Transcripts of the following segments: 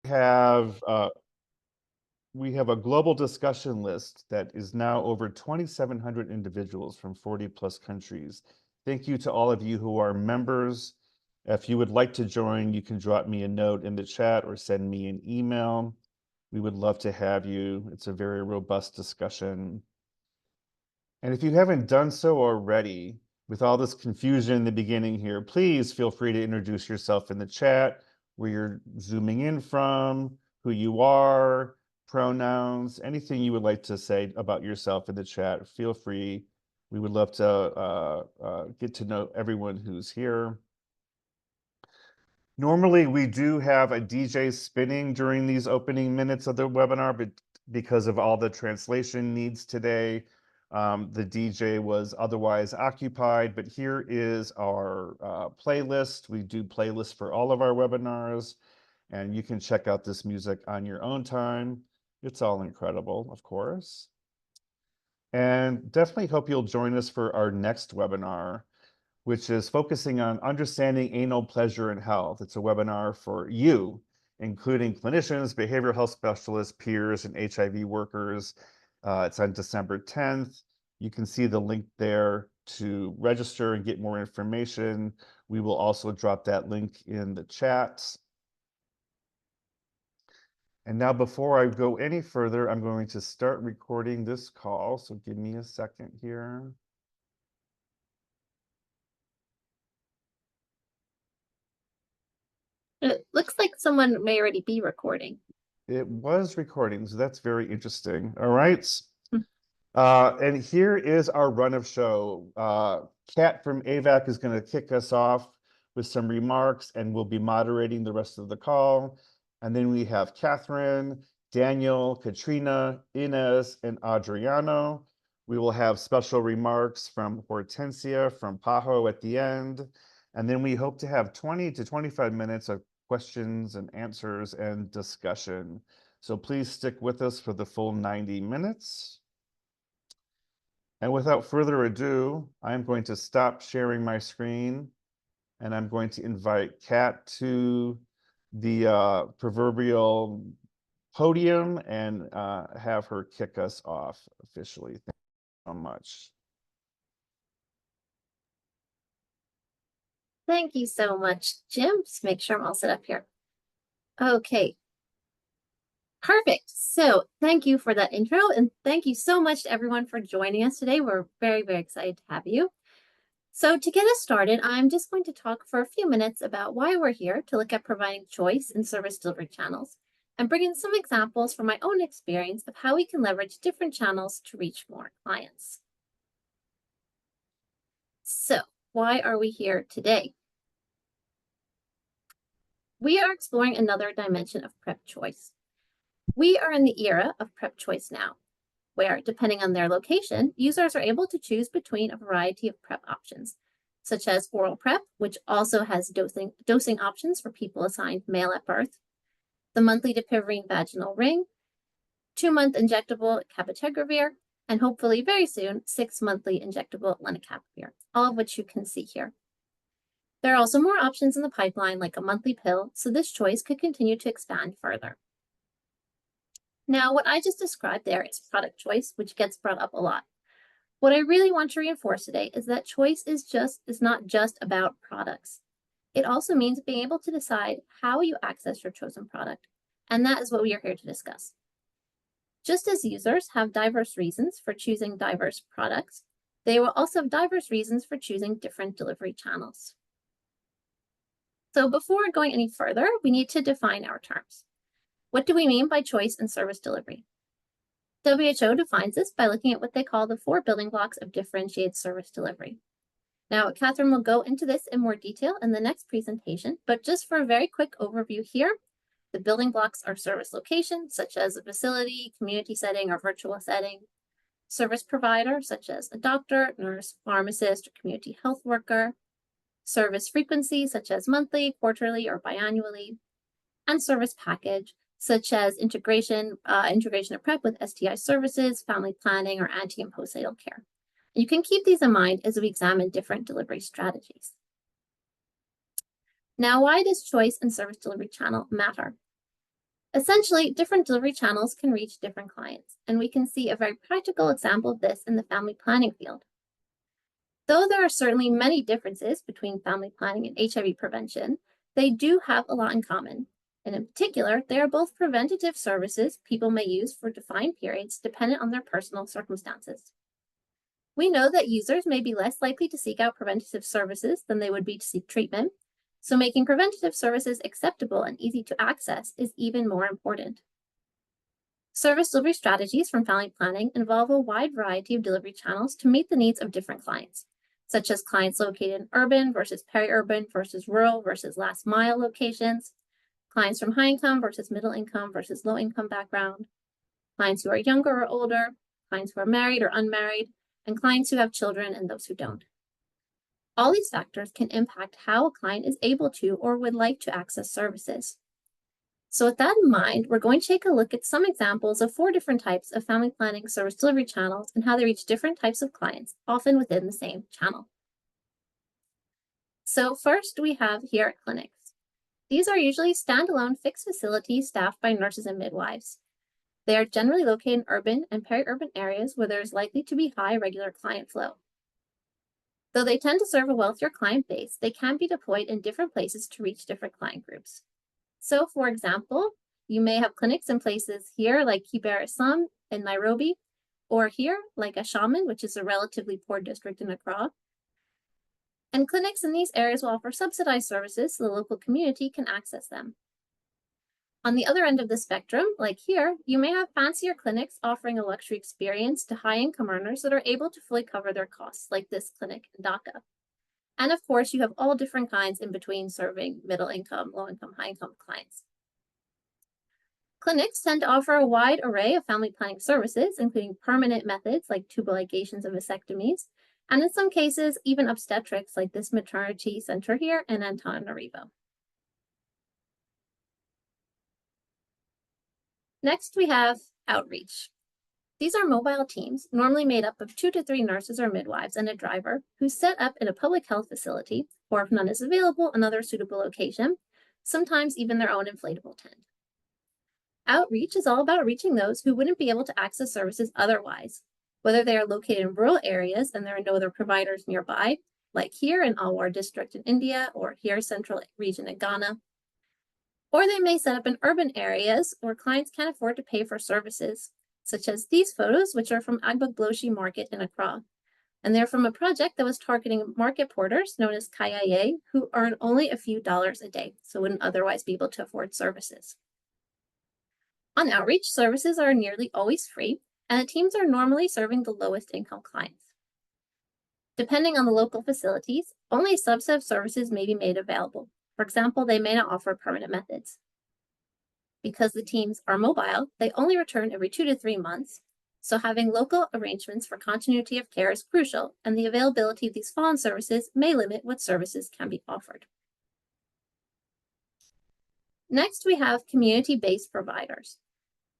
have we have a global discussion list that is now over 2,700 individuals from 40 plus countries. Thank you to all of you who are members. If you would like to join, you can drop me a note in the chat or send me an email. We would love to have you. It's a very robust discussion. And if you haven't done so already, with all this confusion in the beginning here, please feel free to introduce yourself in the chat, where you're zooming in from, who you are, pronouns, anything you would like to say about yourself in the chat. Feel free. We would love to get to know everyone who's here. Normally, we do have a DJ spinning during these opening minutes of the webinar, but because of all the translation needs today, the DJ was otherwise occupied, but here is our playlist. We do playlists for all of our webinars, and you can check out this music on your own time. It's all incredible, of course. And definitely hope you'll join us for our next webinar, which is focusing on understanding anal pleasure and health. It's a webinar for you, including clinicians, behavioral health specialists, peers, and HIV workers. It's on December 10th. You can see the link there to register and get more information. We will also drop that link in the chat. And now, before I go any further, I'm going to start recording this call. So give me a second here. It looks like someone may already be recording. It was recording, so that's very interesting. All right. And here is our run of show. Kat from AVAC is going to kick us off with some remarks, and we'll be moderating the rest of the call. And then we have Catherine, Daniel, Katrina, Ines, and Adriano. We will have special remarks from Hortensia from PAHO at the end. And then we hope to have 20 to 25 minutes of questions and answers and discussion. So please stick with us for the full 90 minutes. And without further ado, I'm going to stop sharing my screen, and I'm going to invite Kat to the proverbial podium and have her kick us off officially. Thank you so much. Thank you so much, Jim. Just make sure I'm all set up here. Okay. Perfect. So thank you for that intro, and thank you so much to everyone for joining us today. We're very, very excited to have you. So to get us started, I'm just going to talk for a few minutes about why we're here to look at providing choice in service delivery channels and bring in some examples from my own experience of how we can leverage different channels to reach more clients. So why are we here today? We are exploring another dimension of PrEP choice. We are in the era of PrEP choice now, where, depending on their location, users are able to choose between a variety of PrEP options, such as oral PrEP, which also has dosing options for people assigned male at birth, the monthly dapivirine vaginal ring, 2-month injectable cabotegravir, and hopefully very soon, 6-monthly injectable lenacapavir, all of which you can see here. There are also more options in the pipeline, like a monthly pill, so this choice could continue to expand further. Now, what I just described there is product choice, which gets brought up a lot. What I really want to reinforce today is that choice is not just about products. It also means being able to decide how you access your chosen product, and that is what we are here to discuss. Just as users have diverse reasons for choosing diverse products, they will also have diverse reasons for choosing different delivery channels. So before going any further, we need to define our terms. What do we mean by choice in service delivery? WHO defines this by looking at what they call the 4 building blocks of differentiated service delivery. Now, Catherine will go into this in more detail in the next presentation, but just for a very quick overview here, the building blocks are service location, such as a facility, community setting, or virtual setting, service provider, such as a doctor, nurse, pharmacist, or community health worker, service frequency, such as monthly, quarterly, or biannually, and service package, such as integration of PrEP with STI services, family planning, or anti and postnatal care. You can keep these in mind as we examine different delivery strategies. Now, why does choice in service delivery channel matter? Essentially, different delivery channels can reach different clients, and we can see a very practical example of this in the family planning field. Though there are certainly many differences between family planning and HIV prevention, they do have a lot in common. And in particular, they are both preventative services people may use for defined periods dependent on their personal circumstances. We know that users may be less likely to seek out preventative services than they would be to seek treatment, so making preventative services acceptable and easy to access is even more important. Service delivery strategies from family planning involve a wide variety of delivery channels to meet the needs of different clients, such as clients located in urban versus peri-urban versus rural versus last mile locations, clients from high income versus middle income versus low income background, clients who are younger or older, clients who are married or unmarried, and clients who have children and those who don't. All these factors can impact how a client is able to or would like to access services. So with that in mind, we're going to take a look at some examples of 4 different types of family planning service delivery channels and how they reach different types of clients, often within the same channel. So first we have here clinics. These are usually standalone fixed facilities staffed by nurses and midwives. They are generally located in urban and peri-urban areas where there is likely to be high regular client flow. Though they tend to serve a wealthier client base, they can be deployed in different places to reach different client groups. So for example, you may have clinics in places here like Kibera in Nairobi, or here like Hashim, which is a relatively poor district in Accra. And clinics in these areas will offer subsidized services so the local community can access them. On the other end of the spectrum, like here, you may have fancier clinics offering a luxury experience to high-income earners that are able to fully cover their costs, like this clinic in Dhaka. And of course, you have all different kinds in between serving middle-income, low-income, high-income clients. Clinics tend to offer a wide array of family planning services, including permanent methods like tubal ligations and vasectomies, and in some cases, even obstetrics like this maternity center here in Antananarivo. Next, we have outreach. These are mobile teams, normally made up of 2 to 3 nurses or midwives and a driver, who set up in a public health facility, or if none is available, another suitable location, sometimes even their own inflatable tent. Outreach is all about reaching those who wouldn't be able to access services otherwise, whether they are located in rural areas and there are no other providers nearby, like here in Alwar district in India, or here central region in Ghana. Or they may set up in urban areas where clients can't afford to pay for services, such as these photos, which are from Agbogbloshi Market in Accra. And they're from a project that was targeting market porters known as Kayaye, who earn only a few dollars a day, so wouldn't otherwise be able to afford services. On outreach, services are nearly always free, and the teams are normally serving the lowest income clients. Depending on the local facilities, only a subset of services may be made available. For example, they may not offer permanent methods. Because the teams are mobile, they only return every 2 to 3 months, so having local arrangements for continuity of care is crucial, and the availability of these fallen services may limit what services can be offered. Next, we have community-based providers.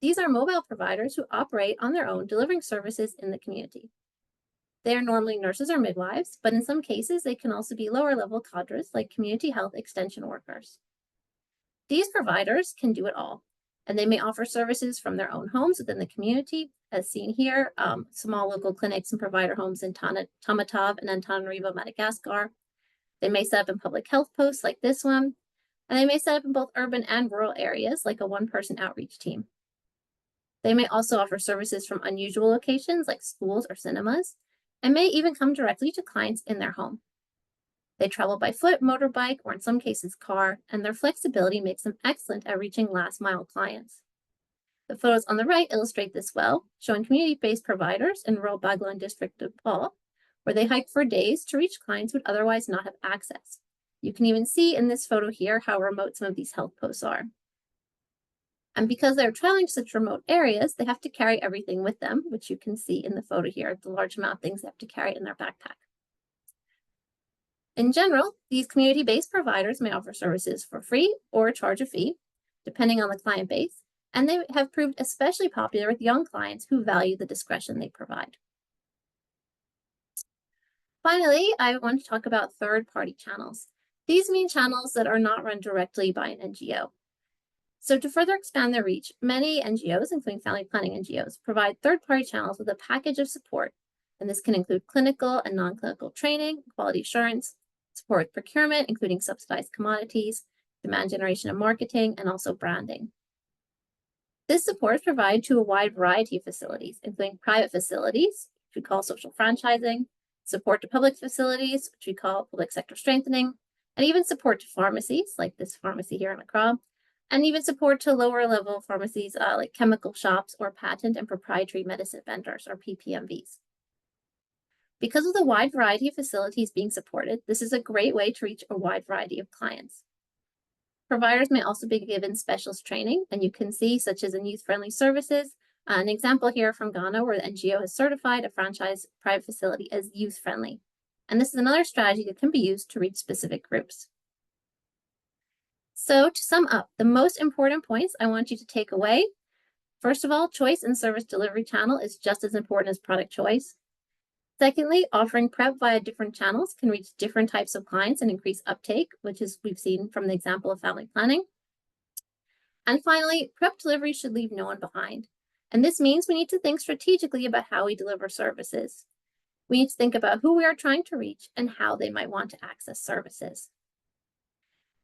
These are mobile providers who operate on their own, delivering services in the community. They are normally nurses or midwives, but in some cases, they can also be lower-level cadres like community health extension workers. These providers can do it all, and they may offer services from their own homes within the community, as seen here, small local clinics and provider homes in Tamatave and Antananarivo, Madagascar. They may set up in public health posts like this one, and they may set up in both urban and rural areas like a one-person outreach team. They may also offer services from unusual locations like schools or cinemas, and may even come directly to clients in their home. They travel by foot, motorbike, or in some cases car, and their flexibility makes them excellent at reaching last-mile clients. The photos on the right illustrate this well, showing community-based providers in rural Baglan district of Paulo, where they hike for days to reach clients who would otherwise not have access. You can even see in this photo here how remote some of these health posts are. And because they're traveling to such remote areas, they have to carry everything with them, which you can see in the photo here, the large amount of things they have to carry in their backpack. In general, these community-based providers may offer services for free or charge a fee, depending on the client base, and they have proved especially popular with young clients who value the discretion they provide. Finally, I want to talk about third-party channels. These mean channels that are not run directly by an NGO. So to further expand their reach, many NGOs, including family planning NGOs, provide third-party channels with a package of support. And this can include clinical and non-clinical training, quality assurance, support with procurement, including subsidized commodities, demand generation and marketing, and also branding. This support is provided to a wide variety of facilities, including private facilities, which we call social franchising, support to public facilities, which we call public sector strengthening, and even support to pharmacies, like this pharmacy here in Accra, and even support to lower level pharmacies like chemical shops or patent and proprietary medicine vendors, or PPMVs. Because of the wide variety of facilities being supported, this is a great way to reach a wide variety of clients. Providers may also be given specialist training, and you can see, such as in youth-friendly services, an example here from Ghana where the NGO has certified a franchise private facility as youth-friendly. And this is another strategy that can be used to reach specific groups. So to sum up, the most important points I want you to take away. First of all, choice in service delivery channel is just as important as product choice. Secondly, offering PrEP via different channels can reach different types of clients and increase uptake, which is we've seen from the example of family planning. And finally, PrEP delivery should leave no one behind. And this means we need to think strategically about how we deliver services. We need to think about who we are trying to reach and how they might want to access services.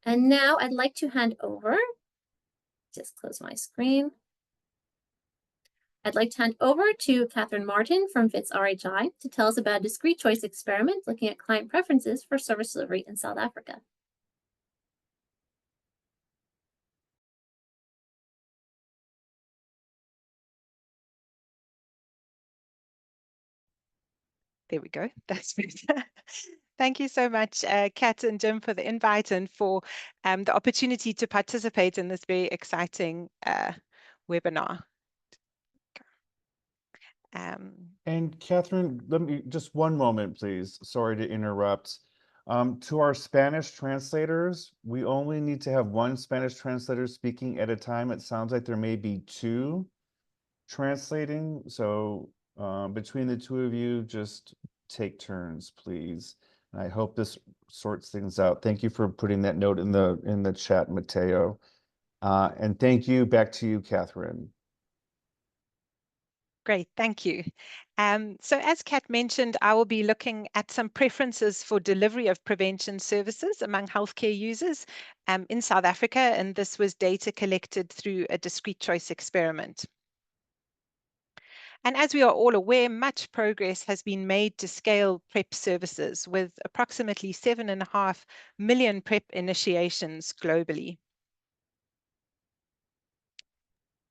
And now I'd like to hand over, just close my screen. I'd like to hand over to Catherine Martin from Wits RHI to tell us about a discrete choice experiment looking at client preferences for service delivery in South Africa. There we go. That's better. Thank you so much, Kat and Jim, for the invite and for the opportunity to participate in this very exciting webinar. And Catherine, let me just one moment, please. Sorry to interrupt. To our Spanish translators, we only need to have one Spanish translator speaking at a time. It sounds like there may be two translating. So between the two of you, just take turns, please. And I hope this sorts things out. Thank you for putting that note in the chat, Mateo. And thank you. Back to you, Catherine. Great, thank you. So as Kat mentioned, I will be looking at some preferences for delivery of prevention services among healthcare users in South Africa, and this was data collected through a discrete choice experiment. And as we are all aware, much progress has been made to scale PrEP services with approximately 7.5 million PrEP initiations globally.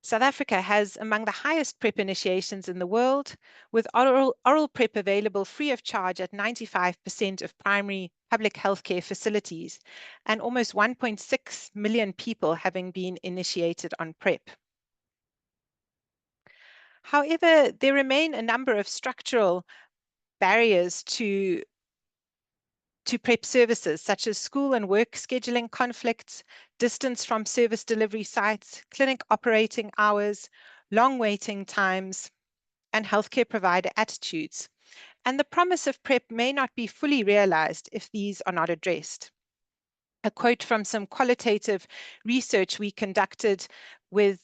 South Africa has among the highest PrEP initiations in the world, with oral PrEP available free of charge at 95% of primary public healthcare facilities, and almost 1.6 million people having been initiated on PrEP. However, there remain a number of structural barriers to PrEP services, such as school and work scheduling conflicts, distance from service delivery sites, clinic operating hours, long waiting times, and healthcare provider attitudes. And the promise of PrEP may not be fully realized if these are not addressed. A quote from some qualitative research we conducted with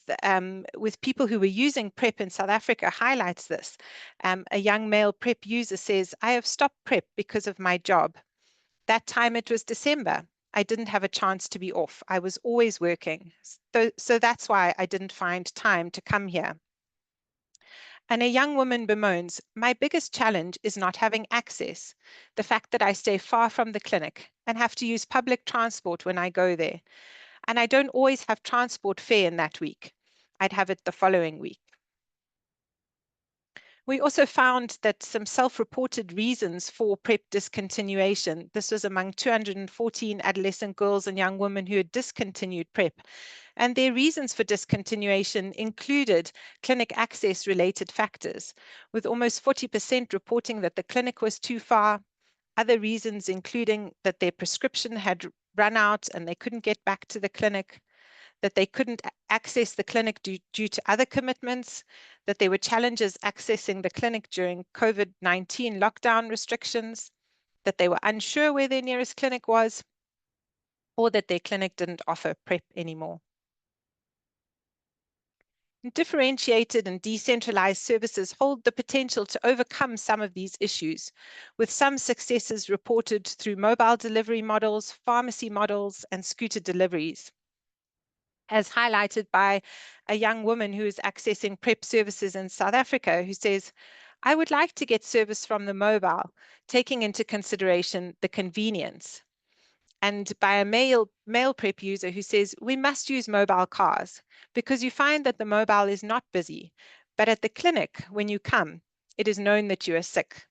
people who were using PrEP in South Africa highlights this. A young male PrEP user says, "I have stopped PrEP because of my job. That time it was December. I didn't have a chance to be off. I was always working. So that's why I didn't find time to come here." And a young woman bemoans, "My biggest challenge is not having access. The fact that I stay far from the clinic and have to use public transport when I go there. And I don't always have transport fare in that week. I'd have it the following week." We also found that some self-reported reasons for PrEP discontinuation. This was among 214 adolescent girls and young women who had discontinued PrEP. And their reasons for discontinuation included clinic access related factors, with almost 40% reporting that the clinic was too far. Other reasons including that their prescription had run out and they couldn't get back to the clinic, that they couldn't access the clinic due to other commitments, that there were challenges accessing the clinic during COVID-19 lockdown restrictions, that they were unsure where their nearest clinic was, or that their clinic didn't offer PrEP anymore. Differentiated and decentralized services hold the potential to overcome some of these issues, with some successes reported through mobile delivery models, pharmacy models, and scooter deliveries. As highlighted by a young woman who is accessing PrEP services in South Africa, who says, "I would like to get service from the mobile, taking into consideration the convenience." And by a male PrEP user who says, "We must use mobile cars because you find that the mobile is not busy, but at the clinic, when you come, it is known that you are sick."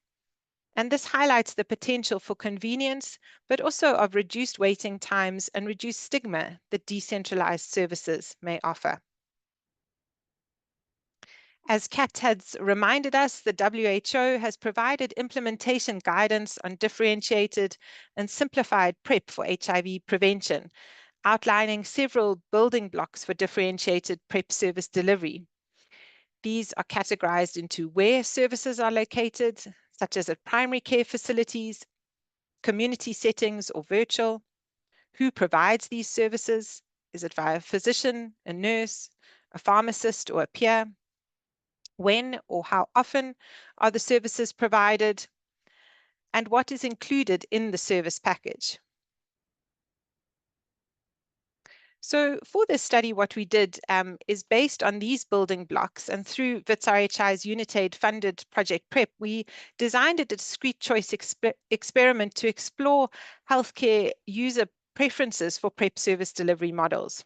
And this highlights the potential for convenience, but also of reduced waiting times and reduced stigma that decentralized services may offer. As Kat has reminded us, the WHO has provided implementation guidance on differentiated and simplified PrEP for HIV prevention, outlining several building blocks for differentiated PrEP service delivery. These are categorized into where services are located, such as at primary care facilities, community settings, or virtual. Who provides these services? Is it via a physician, a nurse, a pharmacist, or a peer? When or how often are the services provided? And what is included in the service package? So for this study, what we did is based on these building blocks, and through Wits RHI's Unitaid funded Project PrEP, we designed a discrete choice experiment to explore healthcare user preferences for PrEP service delivery models.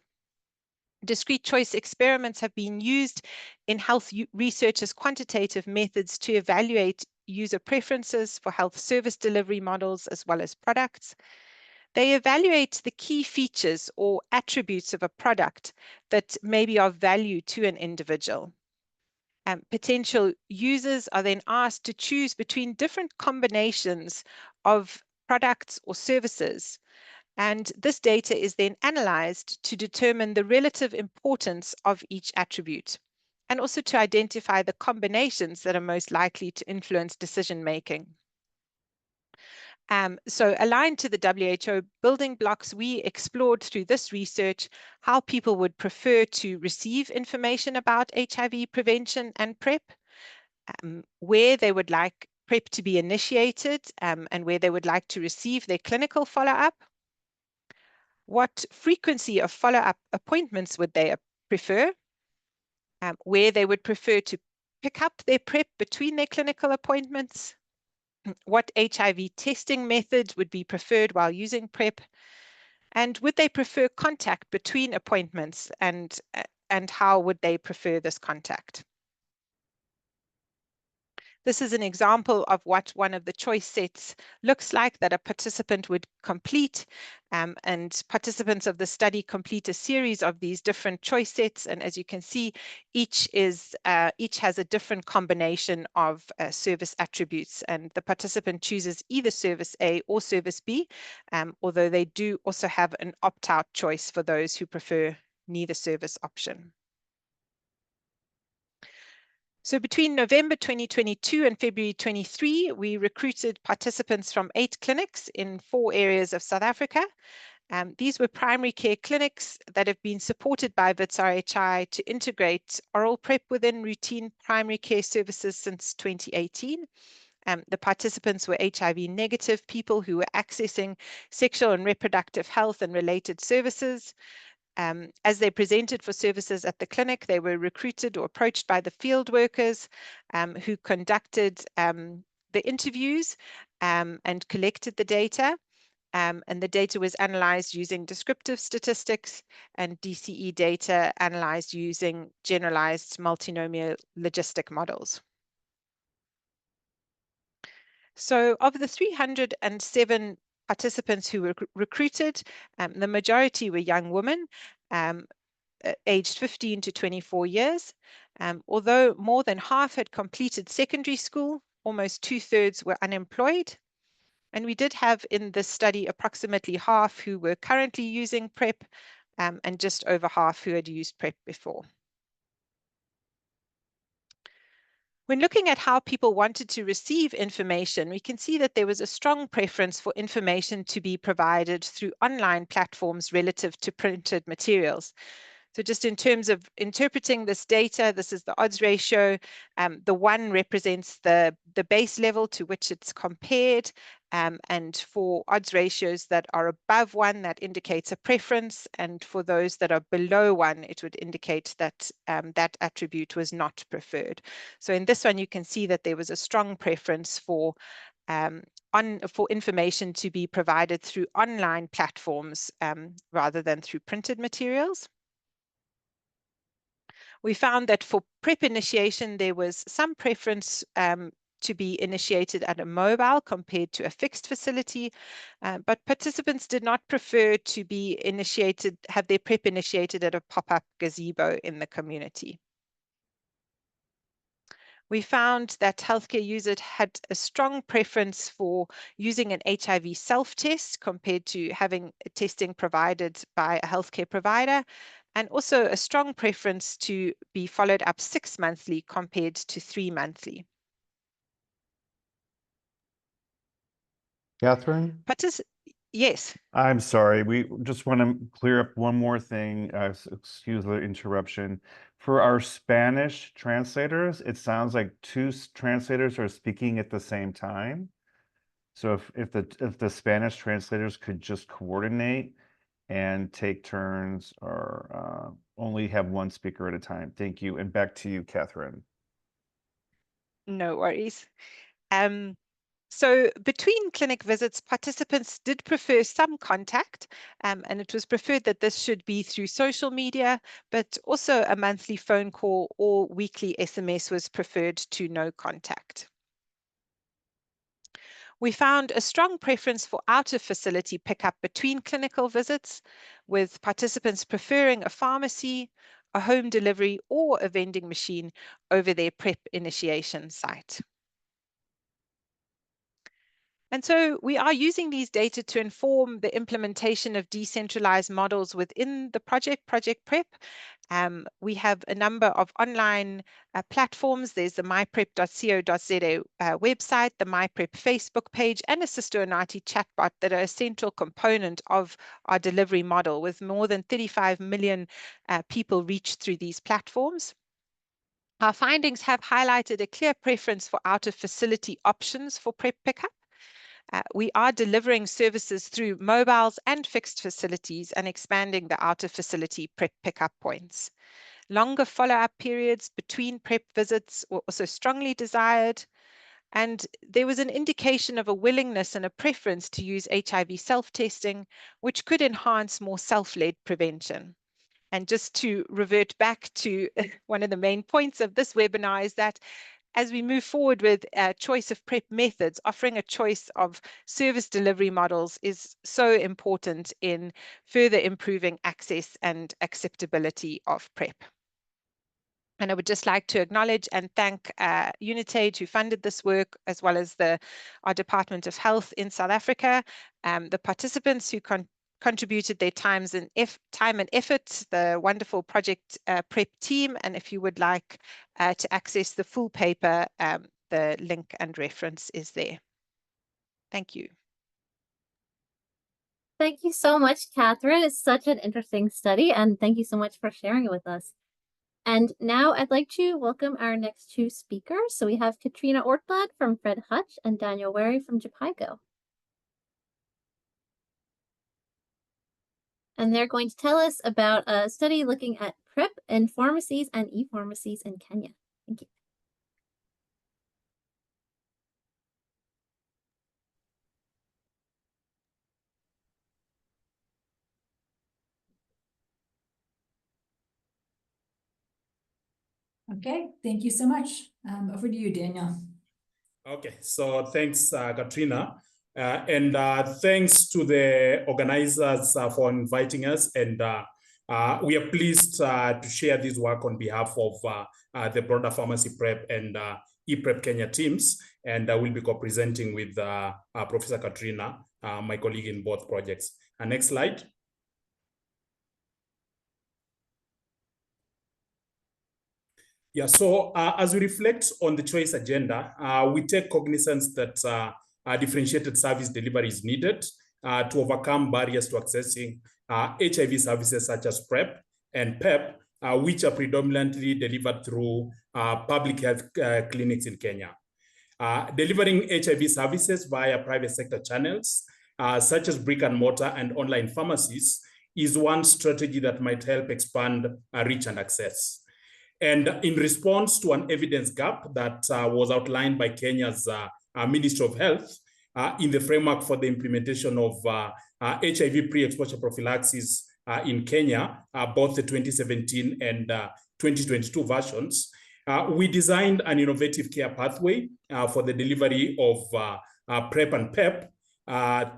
Discrete choice experiments have been used in health research as quantitative methods to evaluate user preferences for health service delivery models as well as products. They evaluate the key features or attributes of a product that may be of value to an individual. Potential users are then asked to choose between different combinations of products or services. And this data is then analyzed to determine the relative importance of each attribute, and also to identify the combinations that are most likely to influence decision making. So aligned to the WHO building blocks, we explored through this research how people would prefer to receive information about HIV prevention and PrEP, where they would like PrEP to be initiated, and where they would like to receive their clinical follow-up. What frequency of follow-up appointments would they prefer, where they would prefer to pick up their PrEP between their clinical appointments, what HIV testing method would be preferred while using PrEP, and would they prefer contact between appointments, and how would they prefer this contact. This is an example of what one of the choice sets looks like that a participant would complete, and participants of the study complete a series of these different choice sets, and as you can see, each has a different combination of service attributes, and the participant chooses either service A or service B, although they do also have an opt-out choice for those who prefer neither service option. So between November 2022 and February 23, we recruited participants from 8 clinics in 4 areas of South Africa. These were primary care clinics that have been supported by Wits RHI to integrate oral PrEP within routine primary care services since 2018. The participants were HIV negative people who were accessing sexual and reproductive health and related services. As they presented for services at the clinic, they were recruited or approached by the field workers who conducted the interviews and collected the data. And the data was analyzed using descriptive statistics, and DCE data analyzed using generalized multinomial logistic models. So of the 307 participants who were recruited, the majority were young women, aged 15 to 24 years. Although more than half had completed secondary school, almost 2/3 were unemployed. And we did have in this study approximately half who were currently using PrEP, and just over half who had used PrEP before. When looking at how people wanted to receive information, we can see that there was a strong preference for information to be provided through online platforms relative to printed materials. So just in terms of interpreting this data, this is the odds ratio. The 1 represents the base level to which it's compared. And for odds ratios that are above 1, that indicates a preference. And for those that are below 1, it would indicate that that attribute was not preferred. So in this one, you can see that there was a strong preference for information to be provided through online platforms rather than through printed materials. We found that for PrEP initiation, there was some preference to be initiated at a mobile compared to a fixed facility, but participants did not prefer to be initiated, have their PrEP initiated at a pop-up gazebo in the community. We found that healthcare users had a strong preference for using an HIV self-test compared to having testing provided by a healthcare provider, and also a strong preference to be followed up 6 monthly compared to 3 monthly. Catherine? Yes. I'm sorry. We just want to clear up one more thing. Excuse the interruption. For our Spanish translators, it sounds like 2 translators are speaking at the same time. So if the Spanish translators could just coordinate and take turns, or only have 1 speaker at a time. Thank you. And back to you, Catherine. No worries. So between clinic visits, participants did prefer some contact, and it was preferred that this should be through social media, but also a monthly phone call or weekly SMS was preferred to no contact. We found a strong preference for out-of-facility pickup between clinical visits, with participants preferring a pharmacy, a home delivery, or a vending machine over their PrEP initiation site. And so we are using these data to inform the implementation of decentralized models within the Project PrEP. We have a number of online platforms. There's the myprep.co.za website, the myprep Facebook page, and a Sister Onati chatbot that are a central component of our delivery model, with more than 35 million people reached through these platforms. Our findings have highlighted a clear preference for out-of-facility options for PrEP pickup. We are delivering services through mobiles and fixed facilities and expanding the out-of-facility PrEP pickup points. Longer follow-up periods between PrEP visits were also strongly desired, and there was an indication of a willingness and a preference to use HIV self-testing, which could enhance more self-led prevention. And just to revert back to one of the main points of this webinar is that as we move forward with a choice of PrEP methods, offering a choice of service delivery models is so important in further improving access and acceptability of PrEP. And I would just like to acknowledge and thank United, who funded this work, as well as our Department of Health in South Africa, the participants who contributed their time and effort, the wonderful Project PrEP team. And if you would like to access the full paper, the link and reference is there. Thank you. Thank you so much, Catherine. It's such an interesting study, and thank you so much for sharing it with us. And now I'd like to welcome our next 2 speakers. So we have Katrina Ortblad from Fred Hutch and Daniel Wary from Jhpiego. And they're going to tell us about a study looking at PrEP in pharmacies and e-pharmacies in Kenya. Thank you. Okay, thank you so much. Over to you, Daniel. Okay, so thanks, Katrina. And thanks to the organizers for inviting us. And we are pleased to share this work on behalf of the broader pharmacy PrEP and ePrEP Kenya teams. And I will be co-presenting with Professor Katrina, my colleague in both projects. Next slide. Yeah, so as we reflect on the choice agenda, we take cognizance that differentiated service delivery is needed to overcome barriers to accessing HIV services such as PrEP and PEP, which are predominantly delivered through public health clinics in Kenya. Delivering HIV services via private sector channels, such as brick and mortar and online pharmacies, is one strategy that might help expand reach and access. And in response to an evidence gap that was outlined by Kenya's Ministry of Health in the framework for the implementation of HIV pre-exposure prophylaxis in Kenya, both the 2017 and 2022 versions, we designed an innovative care pathway for the delivery of PrEP and PEP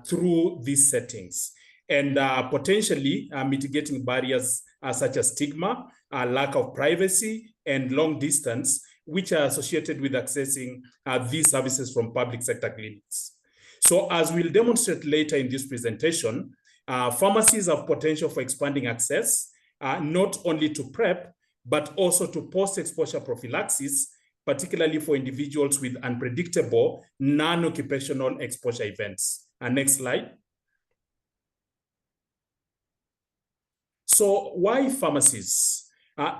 through these settings, and potentially mitigating barriers such as stigma, lack of privacy, and long distance, which are associated with accessing these services from public sector clinics. So as we'll demonstrate later in this presentation, pharmacies have potential for expanding access, not only to PrEP, but also to post-exposure prophylaxis, particularly for individuals with unpredictable non-occupational exposure events. Next slide. So why pharmacies?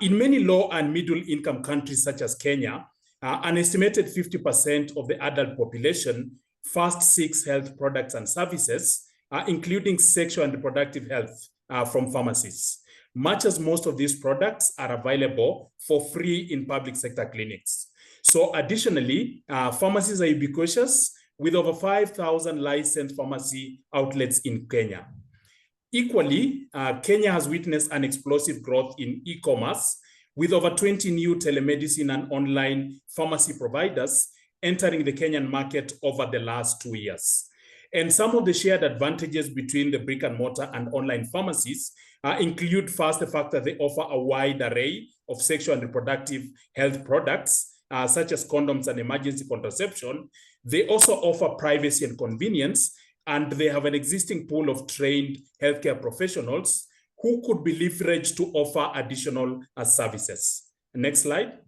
In many low and middle income countries such as Kenya, an estimated 50% of the adult population first seeks health products and services, including sexual and reproductive health from pharmacies, much as most of these products are available for free in public sector clinics. So additionally, pharmacies are ubiquitous with over 5,000 licensed pharmacy outlets in Kenya. Equally, Kenya has witnessed an explosive growth in e-commerce with over 20 new telemedicine and online pharmacy providers entering the Kenyan market over the last 2 years. And some of the shared advantages between the brick and mortar and online pharmacies include first the fact that they offer a wide array of sexual and reproductive health products, such as condoms and emergency contraception. They also offer privacy and convenience, and they have an existing pool of trained healthcare professionals who could be leveraged to offer additional services. Next slide.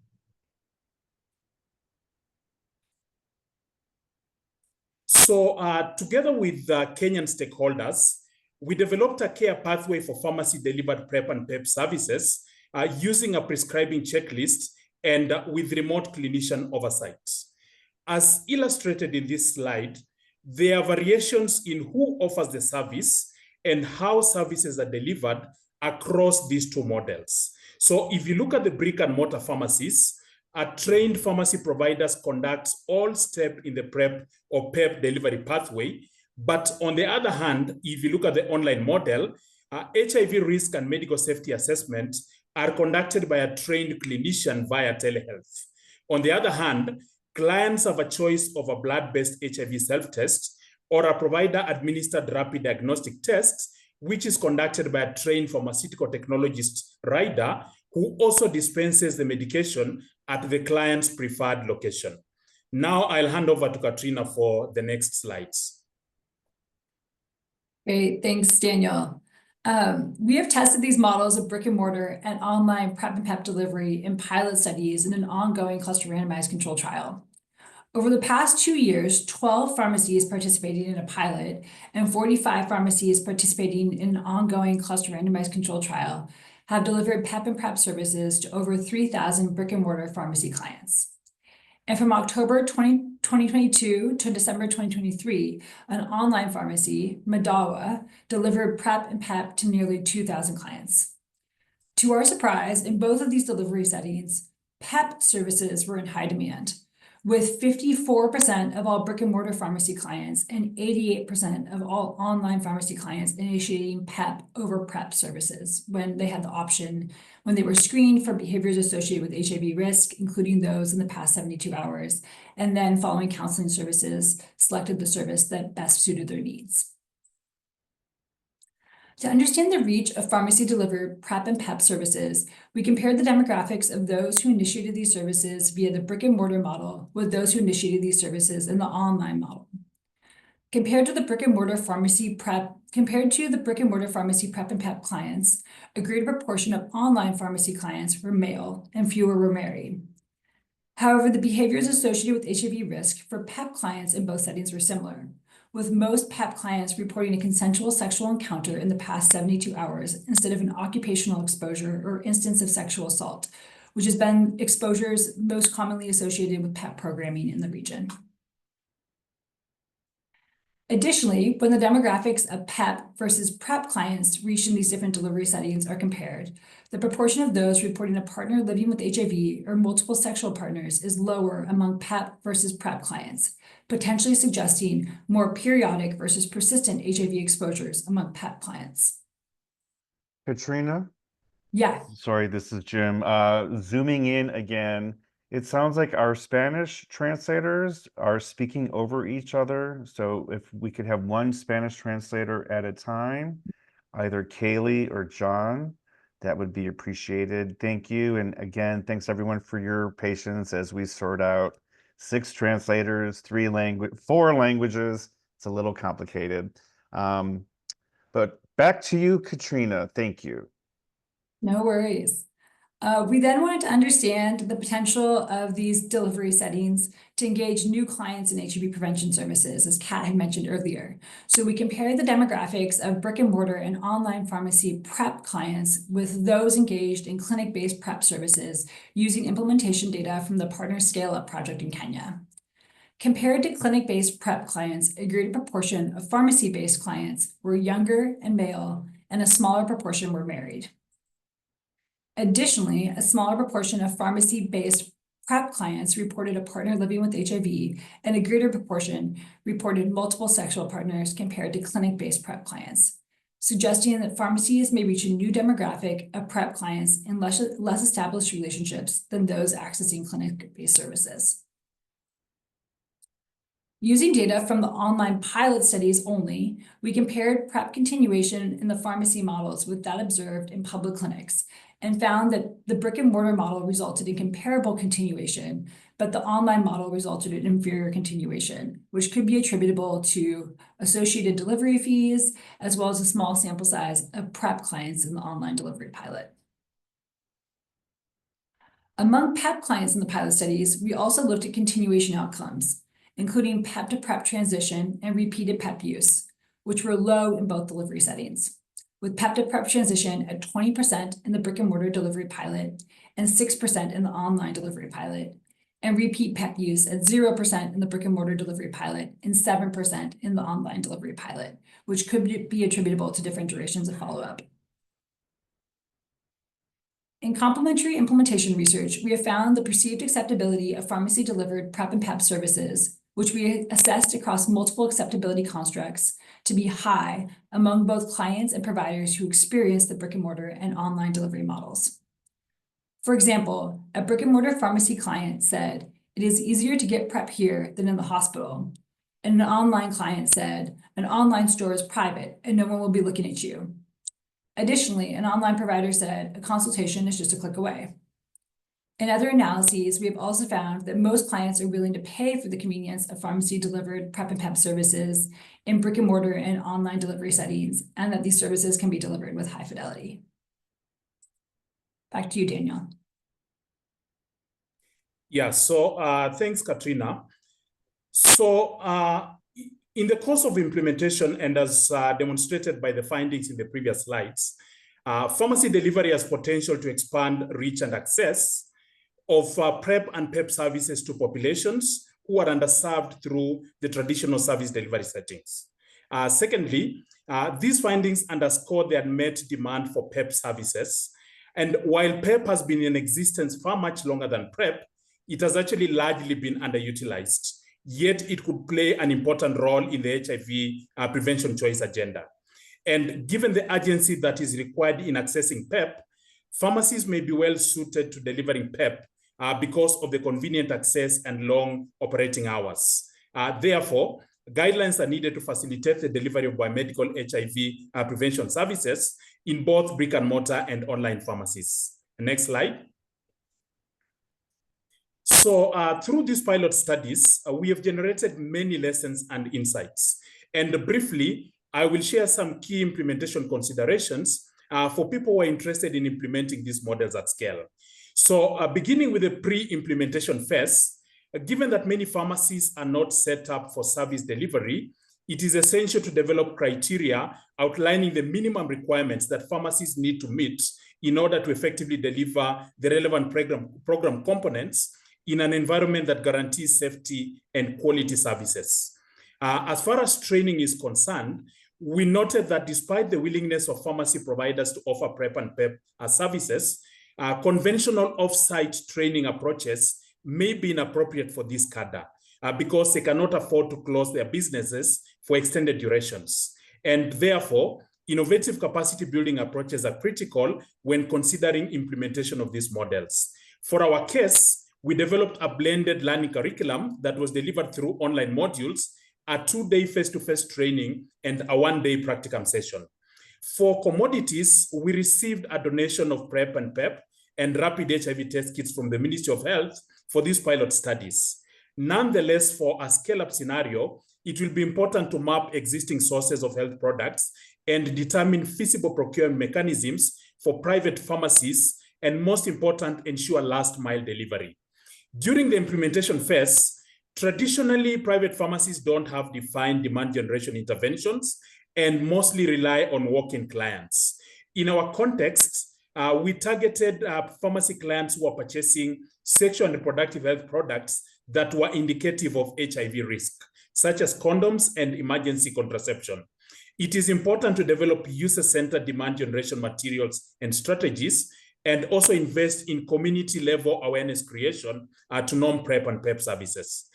So together with Kenyan stakeholders, we developed a care pathway for pharmacy-delivered PrEP and PEP services using a prescribing checklist and with remote clinician oversight. As illustrated in this slide, there are variations in who offers the service and how services are delivered across these two models. So if you look at the brick and mortar pharmacies, trained pharmacy providers conduct all steps in the PrEP or PEP delivery pathway. But on the other hand, if you look at the online model, HIV risk and medical safety assessment are conducted by a trained clinician via telehealth. On the other hand, clients have a choice of a blood-based HIV self-test or a provider-administered rapid diagnostic test, which is conducted by a trained pharmaceutical technologist rider who also dispenses the medication at the client's preferred location. Now I'll hand over to Katrina for the next slides. Great, thanks, Daniel. We have tested these models of brick and mortar and online PrEP and PEP delivery in pilot studies in an ongoing cluster randomized control trial. Over the past 2 years, 12 pharmacies participating in a pilot and 45 pharmacies participating in an ongoing cluster randomized control trial have delivered PEP and PrEP services to over 3,000 brick and mortar pharmacy clients. And from October 2022 to December 2023, an online pharmacy, Madawa, delivered PrEP and PEP to nearly 2,000 clients. To our surprise, in both of these delivery settings, PEP services were in high demand, with 54% of all brick and mortar pharmacy clients and 88% of all online pharmacy clients initiating PEP over PrEP services when they had the option, when they were screened for behaviors associated with HIV risk, including those in the past 72 hours, and then following counseling services, selected the service that best suited their needs. To understand the reach of pharmacy-delivered PrEP and PEP services, we compared the demographics of those who initiated these services via the brick-and-mortar model with those who initiated these services in the online model. Compared to the brick-and-mortar pharmacy PrEP and PEP clients, a greater proportion of online pharmacy clients were male and fewer were married. However, the behaviors associated with HIV risk for PEP clients in both settings were similar, with most PEP clients reporting a consensual sexual encounter in the past 72 hours instead of an occupational exposure or instance of sexual assault, which has been exposures most commonly associated with PEP programming in the region. Additionally, when the demographics of PEP versus PrEP clients reached in these different delivery settings are compared, the proportion of those reporting a partner living with HIV or multiple sexual partners is lower among PEP versus PrEP clients, potentially suggesting more periodic versus persistent HIV exposures among PEP clients. Katrina? Yeah. Sorry, this is Jim. Zooming in again, it sounds like our Spanish translators are speaking over each other. So if we could have one Spanish translator at a time, either Kaylee or John, that would be appreciated. Thank you. And again, thanks everyone for your patience as we sort out 6 translators, 4 languages. It's a little complicated. But back to you, Katrina. Thank you. No worries. We then wanted to understand the potential of these delivery settings to engage new clients in HIV prevention services, as Kat had mentioned earlier. So we compared the demographics of brick and mortar and online pharmacy PrEP clients with those engaged in clinic-based PrEP services using implementation data from the Partner Scale-Up project in Kenya. Compared to clinic-based PrEP clients, a greater proportion of pharmacy-based clients were younger and male, and a smaller proportion were married. Additionally, a smaller proportion of pharmacy-based PrEP clients reported a partner living with HIV, and a greater proportion reported multiple sexual partners compared to clinic-based PrEP clients, suggesting that pharmacies may reach a new demographic of PrEP clients in less established relationships than those accessing clinic-based services. Using data from the online pilot studies only, we compared PrEP continuation in the pharmacy models with that observed in public clinics, and found that the brick and mortar model resulted in comparable continuation, but the online model resulted in inferior continuation, which could be attributable to associated delivery fees, as well as a small sample size of PrEP clients in the online delivery pilot. Among PEP clients in the pilot studies, we also looked at continuation outcomes, including PEP to PrEP transition and repeated PEP use, which were low in both delivery settings, with PEP to PrEP transition at 20% in the brick and mortar delivery pilot and 6% in the online delivery pilot, and repeat PEP use at 0% in the brick and mortar delivery pilot and 7% in the online delivery pilot, which could be attributable to different durations of follow-up. In complementary implementation research, we have found the perceived acceptability of pharmacy-delivered PrEP and PEP services, which we assessed across multiple acceptability constructs, to be high among both clients and providers who experience the brick and mortar and online delivery models. For example, a brick and mortar pharmacy client said, "It is easier to get PrEP here than in the hospital." And an online client said, "An online store is private and no one will be looking at you." Additionally, an online provider said, "A consultation is just a click away." In other analyses, we have also found that most clients are willing to pay for the convenience of pharmacy-delivered PrEP and PEP services in brick and mortar and online delivery settings, and that these services can be delivered with high fidelity. Back to you, Daniel. Yeah, so thanks, Katrina. So in the course of implementation, and as demonstrated by the findings in the previous slides, pharmacy delivery has potential to expand reach and access of PrEP and PEP services to populations who are underserved through the traditional service delivery settings. Secondly, these findings underscore the unmet demand for PEP services. And while PEP has been in existence far much longer than PrEP, it has actually largely been underutilized. Yet it could play an important role in the HIV prevention choice agenda. And given the urgency that is required in accessing PEP, pharmacies may be well suited to delivering PEP because of the convenient access and long operating hours. Therefore, guidelines are needed to facilitate the delivery of biomedical HIV prevention services in both brick and mortar and online pharmacies. Next slide. So through these pilot studies, we have generated many lessons and insights. And briefly, I will share some key implementation considerations for people who are interested in implementing these models at scale. So beginning with the pre-implementation phase, given that many pharmacies are not set up for service delivery, it is essential to develop criteria outlining the minimum requirements that pharmacies need to meet in order to effectively deliver the relevant program components in an environment that guarantees safety and quality services. As far as training is concerned, we noted that despite the willingness of pharmacy providers to offer PrEP and PEP as services, conventional off-site training approaches may be inappropriate for this cadre because they cannot afford to close their businesses for extended durations. And therefore, innovative capacity building approaches are critical when considering implementation of these models. For our case, we developed a blended learning curriculum that was delivered through online modules, a 2-day face-to-face training, and a 1-day practicum session. For commodities, we received a donation of PrEP and PEP and rapid HIV test kits from the Ministry of Health for these pilot studies. Nonetheless, for a scale-up scenario, it will be important to map existing sources of health products and determine feasible procurement mechanisms for private pharmacies, and most important, ensure last-mile delivery. During the implementation phase, traditionally, private pharmacies don't have defined demand generation interventions and mostly rely on walk-in clients. In our context, we targeted pharmacy clients who are purchasing sexual and reproductive health products that were indicative of HIV risk, such as condoms and emergency contraception. It is important to develop user-centered demand generation materials and strategies, and also invest in community-level awareness creation to norm PrEP and PEP services.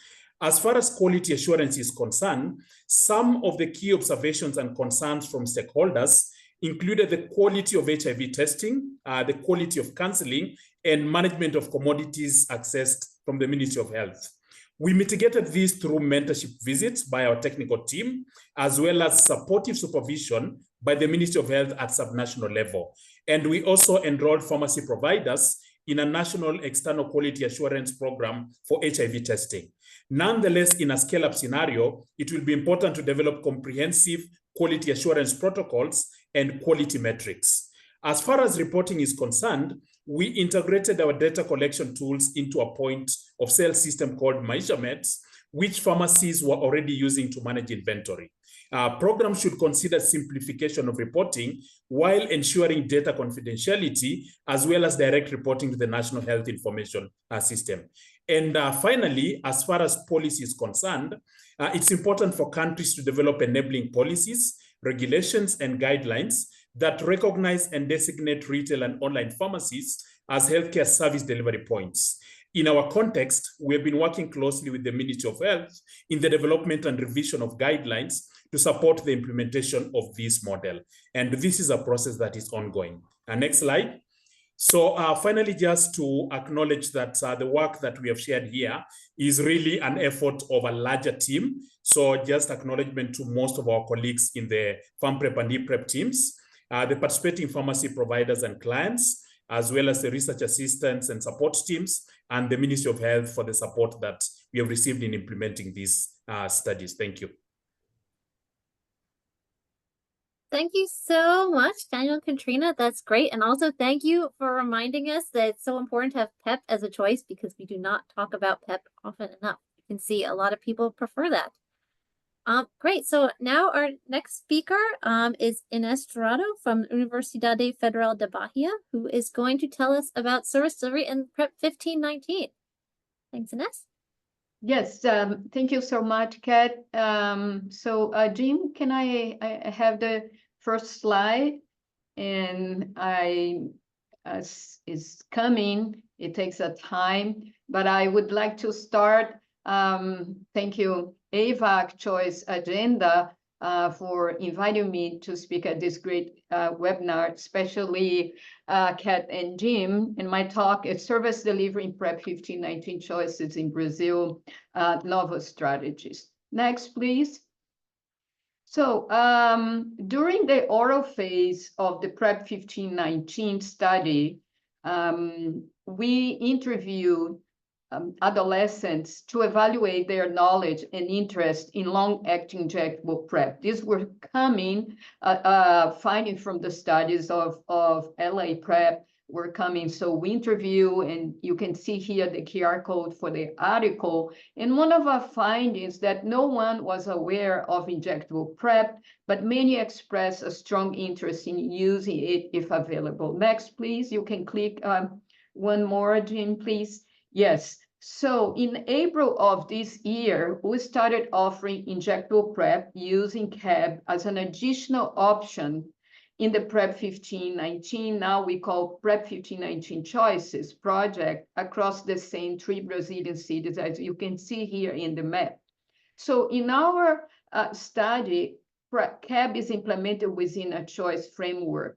As far as quality assurance is concerned, some of the key observations and concerns from stakeholders included the quality of HIV testing, the quality of counseling, and management of commodities accessed from the Ministry of Health. We mitigated this through mentorship visits by our technical team, as well as supportive supervision by the Ministry of Health at subnational level. And we also enrolled pharmacy providers in a national external quality assurance program for HIV testing. Nonetheless, in a scale-up scenario, it will be important to develop comprehensive quality assurance protocols and quality metrics. As far as reporting is concerned, we integrated our data collection tools into a point of sale system called Measurements, which pharmacies were already using to manage inventory. Programs should consider simplification of reporting while ensuring data confidentiality, as well as direct reporting to the National Health Information System. And finally, as far as policy is concerned, it's important for countries to develop enabling policies, regulations, and guidelines that recognize and designate retail and online pharmacies as healthcare service delivery points. In our context, we have been working closely with the Ministry of Health in the development and revision of guidelines to support the implementation of this model. And this is a process that is ongoing. Next slide. So finally, just to acknowledge that the work that we have shared here is really an effort of a larger team. So just acknowledgement to most of our colleagues in the PharmPrep and ePrep teams, the participating pharmacy providers and clients, as well as the research assistants and support teams, and the Ministry of Health for the support that we have received in implementing these studies. Thank you. Thank you so much, Daniel and Katrina. That's great. And also thank you for reminding us that it's so important to have PEP as a choice, because we do not talk about PEP often enough. You can see a lot of people prefer that. Great. So now our next speaker is Ines Dourado from Universidade Federal de Bahia, who is going to tell us about service delivery in PrEP 1519. Thanks, Ines. Yes, thank you so much, Kat. Jim, can I have the first slide? And it's coming, it takes a time, but I would like to start. Thank you, AVAC Choice Agenda, for inviting me to speak at this great webinar, especially Kat and Jim. And my talk is Service Delivery in PrEP 1519 Choices in Brazil, Novel Strategies. Next, please. So during the oral phase of the PrEP 1519 study, we interviewed adolescents to evaluate their knowledge and interest in long-acting injectable PrEP. These were coming findings from the studies of LA PrEP, were coming. So we interview, and you can see here the QR code for the article. And one of our findings that no one was aware of injectable PrEP, but many expressed a strong interest in using it if available. Next, please. You can click one more, Jim, please. Yes. So in April of this year, we started offering injectable PrEP using CAB as an additional option in the PrEP 1519, now we call PrEP 1519 Choices project, across the same 3 Brazilian cities, as you can see here in the map. So in our study, CAB is implemented within a choice framework.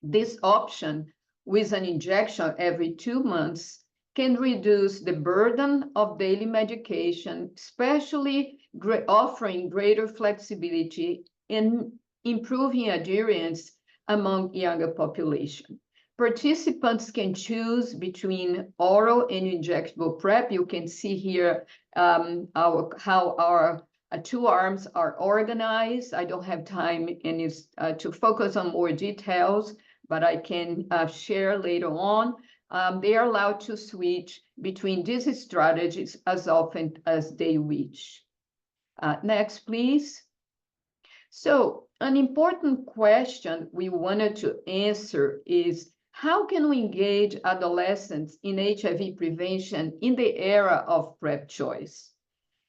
This option, with an injection every 2 months, can reduce the burden of daily medication, especially offering greater flexibility in improving adherence among younger population. Participants can choose between oral and injectable PrEP. You can see here how our 2 arms are organized. I don't have time to focus on more details, but I can share later on. They are allowed to switch between these strategies as often as they wish. Next, please. So an important question we wanted to answer is, how can we engage adolescents in HIV prevention in the era of PrEP choice?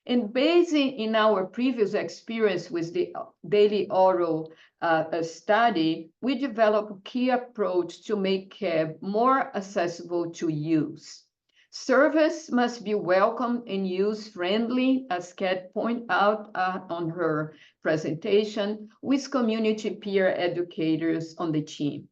And based in our previous experience with the daily oral study, we developed a key approach to make CAB more accessible to use. Service must be welcome and use-friendly, as Kat pointed out on her presentation, with community peer educators on the team.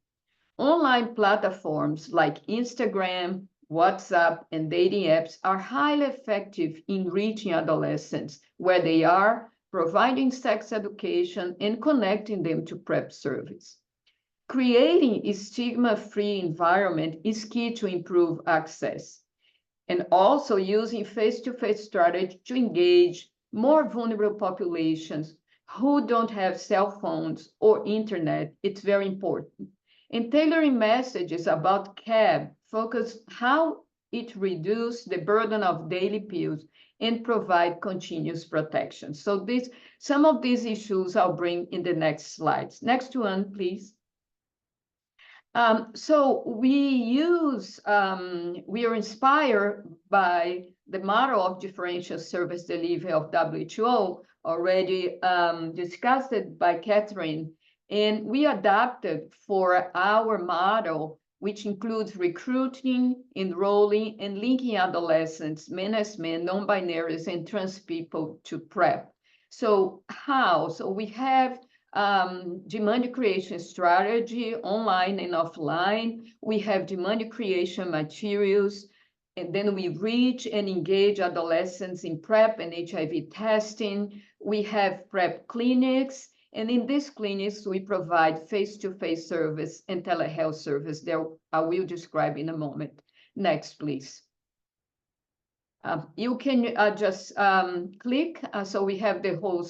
Online platforms like Instagram, WhatsApp, and dating apps are highly effective in reaching adolescents where they are, providing sex education and connecting them to PrEP service. Creating a stigma-free environment is key to improve access, and also using face-to-face strategy to engage more vulnerable populations who don't have cell phones or internet. It's very important. And tailoring messages about CAB focus how it reduces the burden of daily pills and provide continuous protection. So some of these issues I'll bring in the next slides. Next one, please. So we are inspired by the model of differential service delivery of WHO, already discussed by Katrina, and we adapted for our model, which includes recruiting, enrolling, and linking adolescents, men as men, non-binaries, and trans people to PrEP. So how? So we have demand creation strategy, online and offline. We have demand creation materials, and then we reach and engage adolescents in PrEP and HIV testing. We have PrEP clinics, and in these clinics, we provide face-to-face service and telehealth service that I will describe in a moment. Next, please. You can just click, so we have the whole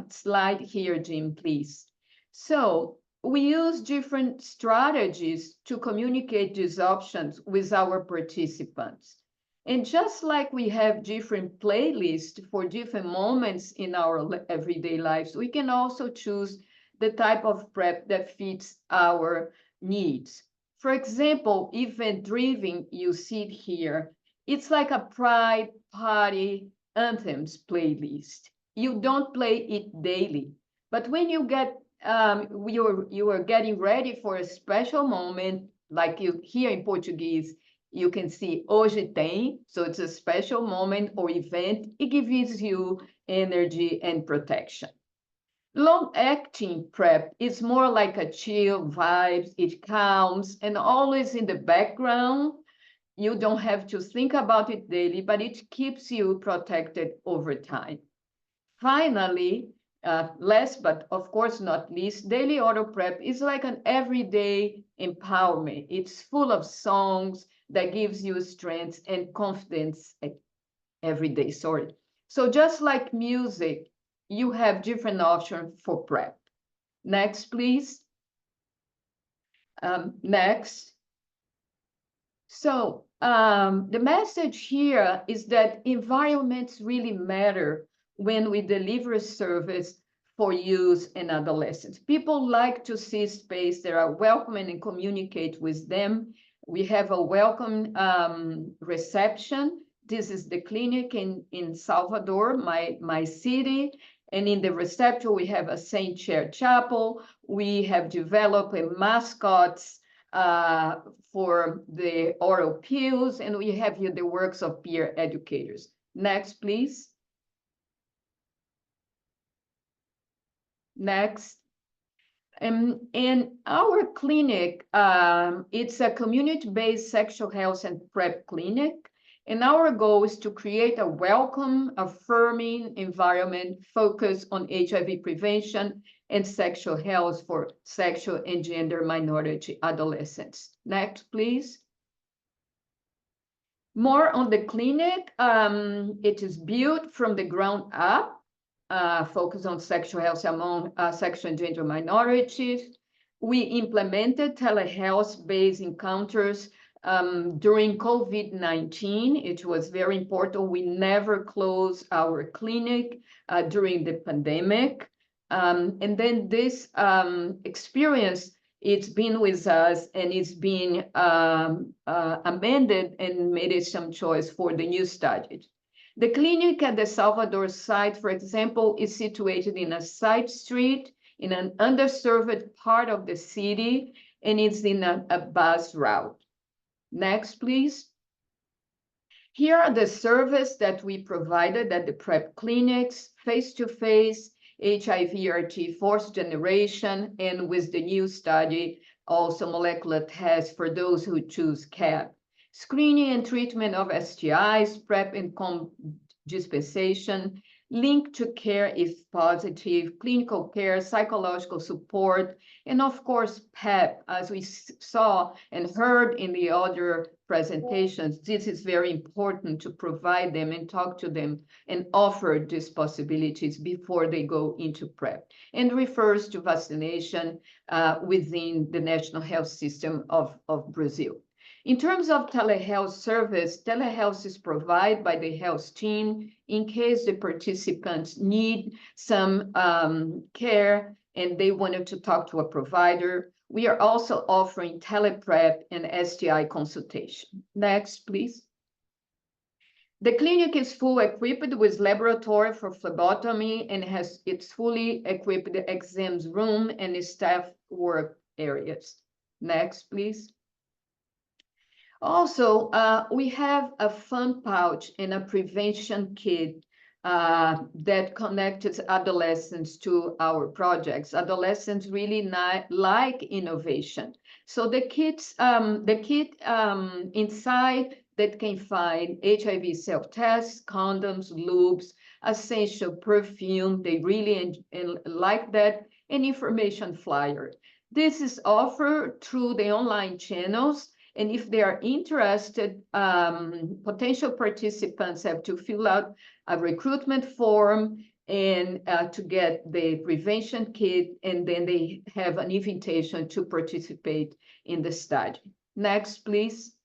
slide here, Jim, please. So we use different strategies to communicate these options with our participants. And just like we have different playlists for different moments in our everyday lives, we can also choose the type of PrEP that fits our needs. For example, event-driven, you see it here. It's like a pride party anthems playlist. You don't play it daily, but when you get you are getting ready for a special moment, like you here in Portuguese, you can see hoje tem, so it's a special moment or event. It gives you energy and protection. Long-acting PrEP is more like a chill vibe. It calms and always in the background. You don't have to think about it daily, but it keeps you protected over time. Finally, last but of course not least, daily oral PrEP is like an everyday empowerment. It's full of songs that gives you strength and confidence every day. So just like music, you have different options for PrEP. Next, please. Next. So the message here is that environments really matter when we deliver a service for youth and adolescents. People like to see space that are welcoming and communicate with them. We have a welcome reception. This is the clinic in Salvador, my city. And in the reception, we have a Saint Chair Chapel. We have developed a mascots for the oral pills, and we have here the works of peer educators. Next, please. Next. And our clinic, it's a community-based sexual health and PrEP clinic. And our goal is to create a welcome, affirming environment focused on HIV prevention and sexual health for sexual and gender minority adolescents. Next, please. More on the clinic. It is built from the ground up. Focus on sexual health among sexual and gender minorities. We implemented telehealth-based encounters during COVID-19. It was very important. We never closed our clinic during the pandemic. And then this experience, it's been with us, and it's been amended and made some choice for the new study. The clinic at the Salvador site, for example, is situated in a side street in an underserved part of the city, and it's in a bus route. Next, please. Here are the services that we provided at the PrEP clinics, face-to-face, HIV-RT fourth generation, and with the new study, also molecular tests for those who choose CAP. Screening and treatment of STIs, PrEP and condom dispensation, linked to care if positive, clinical care, psychological support, and of course, PEP, as we saw and heard in the other presentations. This is very important to provide them and talk to them and offer these possibilities before they go into PrEP, and refers to vaccination within the national health system of Brazil. In terms of telehealth service, telehealth is provided by the health team in case the participants need some care and they wanted to talk to a provider. We are also offering teleprep and STI consultation. Next, please. The clinic is fully equipped with laboratory for phlebotomy and has its fully equipped exams room and staff work areas. Next, please. Also, we have a fun pouch and a prevention kit that connects adolescents to our projects. Adolescents really like innovation. So the kit inside that can find HIV self-tests, condoms, lubes, essential perfume. They really like that, and information flyer. This is offered through the online channels. And if they are interested, potential participants have to fill out a recruitment form and to get the prevention kit, and then they have an invitation to participate in the study. Next, please.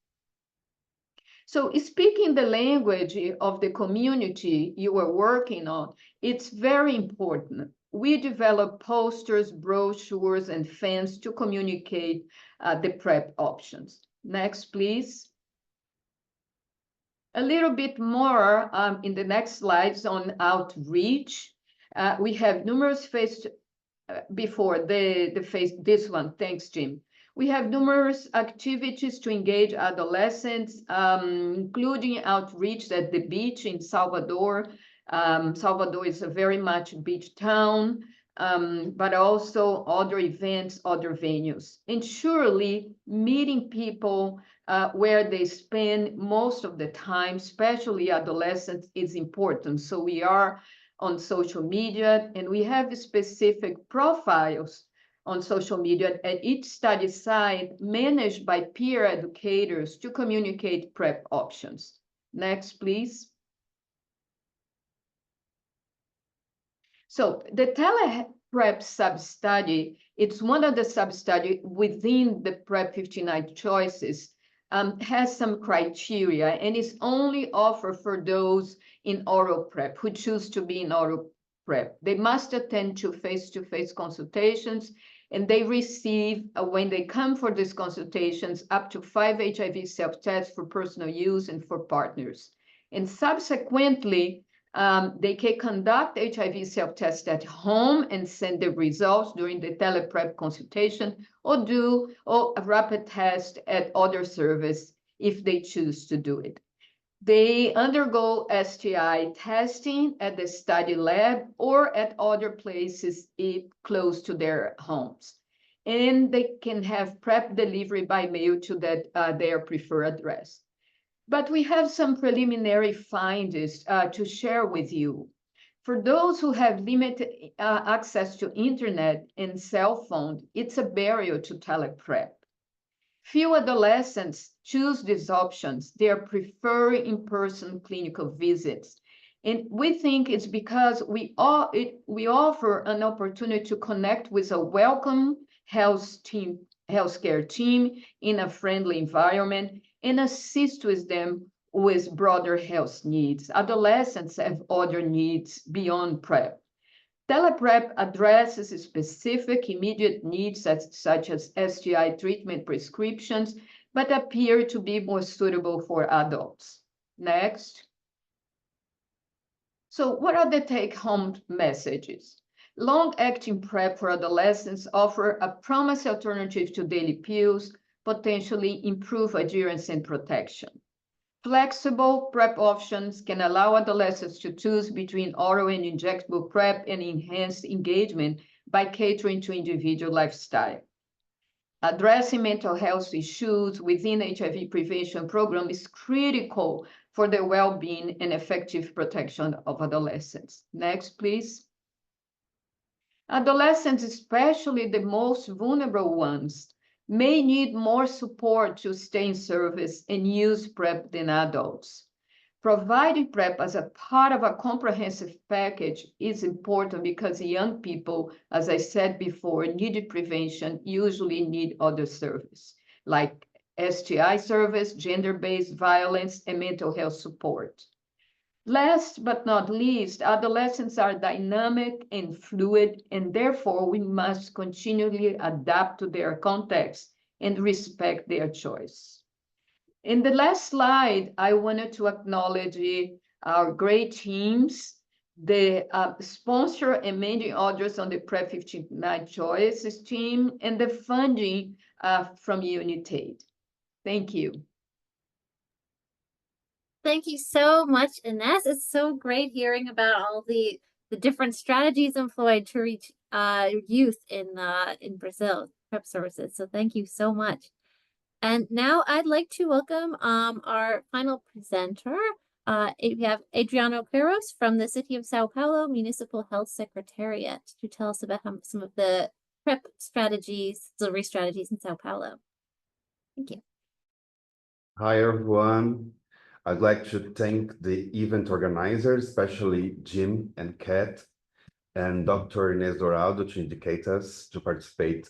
So speaking the language of the community you are working on, it's very important. We develop posters, brochures, and fans to communicate the PrEP options. Next, please. A little bit more in the next slides on outreach. We have numerous before this one. Thanks, Jim. We have numerous activities to engage adolescents, including outreach at the beach in Salvador. Salvador is a very much beach town. But also other events, other venues. And surely meeting people where they spend most of the time, especially adolescents, is important. So we are on social media, and we have specific profiles on social media at each study site managed by peer educators to communicate PrEP options. Next, please. So the PrEP sub-study. It's one of the sub-study within the PrEP 59 choices, has some criteria, and is only offered for those in oral PrEP who choose to be in oral PrEP. They must attend to face-to-face consultations, and they receive, when they come for these consultations, up to 5 HIV self-tests for personal use and for partners. And subsequently, they can conduct HIV self-test at home and send the results during the teleprep consultation, or do a rapid test at other service if they choose to do it. They undergo STI testing at the study lab or at other places close to their homes. And they can have PrEP delivery by mail to their preferred address. But we have some preliminary findings to share with you. For those who have limited access to internet and cell phone, it's a barrier to teleprep. Few adolescents choose these options. They prefer in-person clinical visits. And we think it's because we offer an opportunity to connect with a welcome healthcare team in a friendly environment and assist with them with broader health needs. Adolescents have other needs beyond PrEP. Teleprep addresses specific immediate needs such as STI treatment prescriptions, but appear to be more suitable for adults. Next. So what are the take-home messages? Long-acting PrEP for adolescents offer a promising alternative to daily pills, potentially improve adherence and protection. Flexible PrEP options can allow adolescents to choose between oral and injectable PrEP and enhance engagement by catering to individual lifestyle. Addressing mental health issues within HIV prevention program is critical for the well-being and effective protection of adolescents. Next, please. Adolescents, especially the most vulnerable ones, may need more support to stay in service and use PrEP than adults. Providing PrEP as a part of a comprehensive package is important because young people, as I said before, needed prevention, usually need other service, like STI service, gender-based violence, and mental health support. Last but not least, adolescents are dynamic and fluid, and therefore we must continually adapt to their context and respect their choice. In the last slide, I wanted to acknowledge our great teams, the sponsor and many others on the PrEP 59 Choices team, and the funding from Unitaid. Thank you. Thank you so much, Ines. It's so great hearing about all the different strategies employed to reach youth in Brazil, PrEP services. So thank you so much. And now I'd like to welcome our final presenter. We have Adriano Queiroz from the City of Sao Paulo Municipal Health Secretariat to tell us about some of the PrEP strategies, delivery strategies in Sao Paulo. Thank you. Hi, everyone. I'd like to thank the event organizers, especially Jim and Kat, and Dr. Ines Dourado to indicate us to participate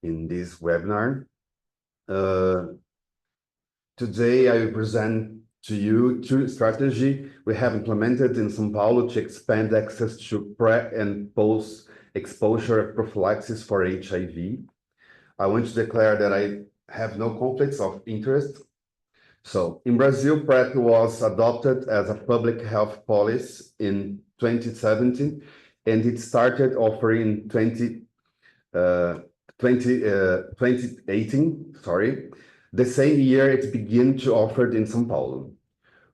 in this webinar. Today, I will present to you two strategies we have implemented in São Paulo to expand access to pre and post-exposure prophylaxis for HIV. I want to declare that I have no conflicts of interest. So in Brazil, PrEP was adopted as a public health policy in 2017, and it started offering in 2018, the same year it began to offer in São Paulo.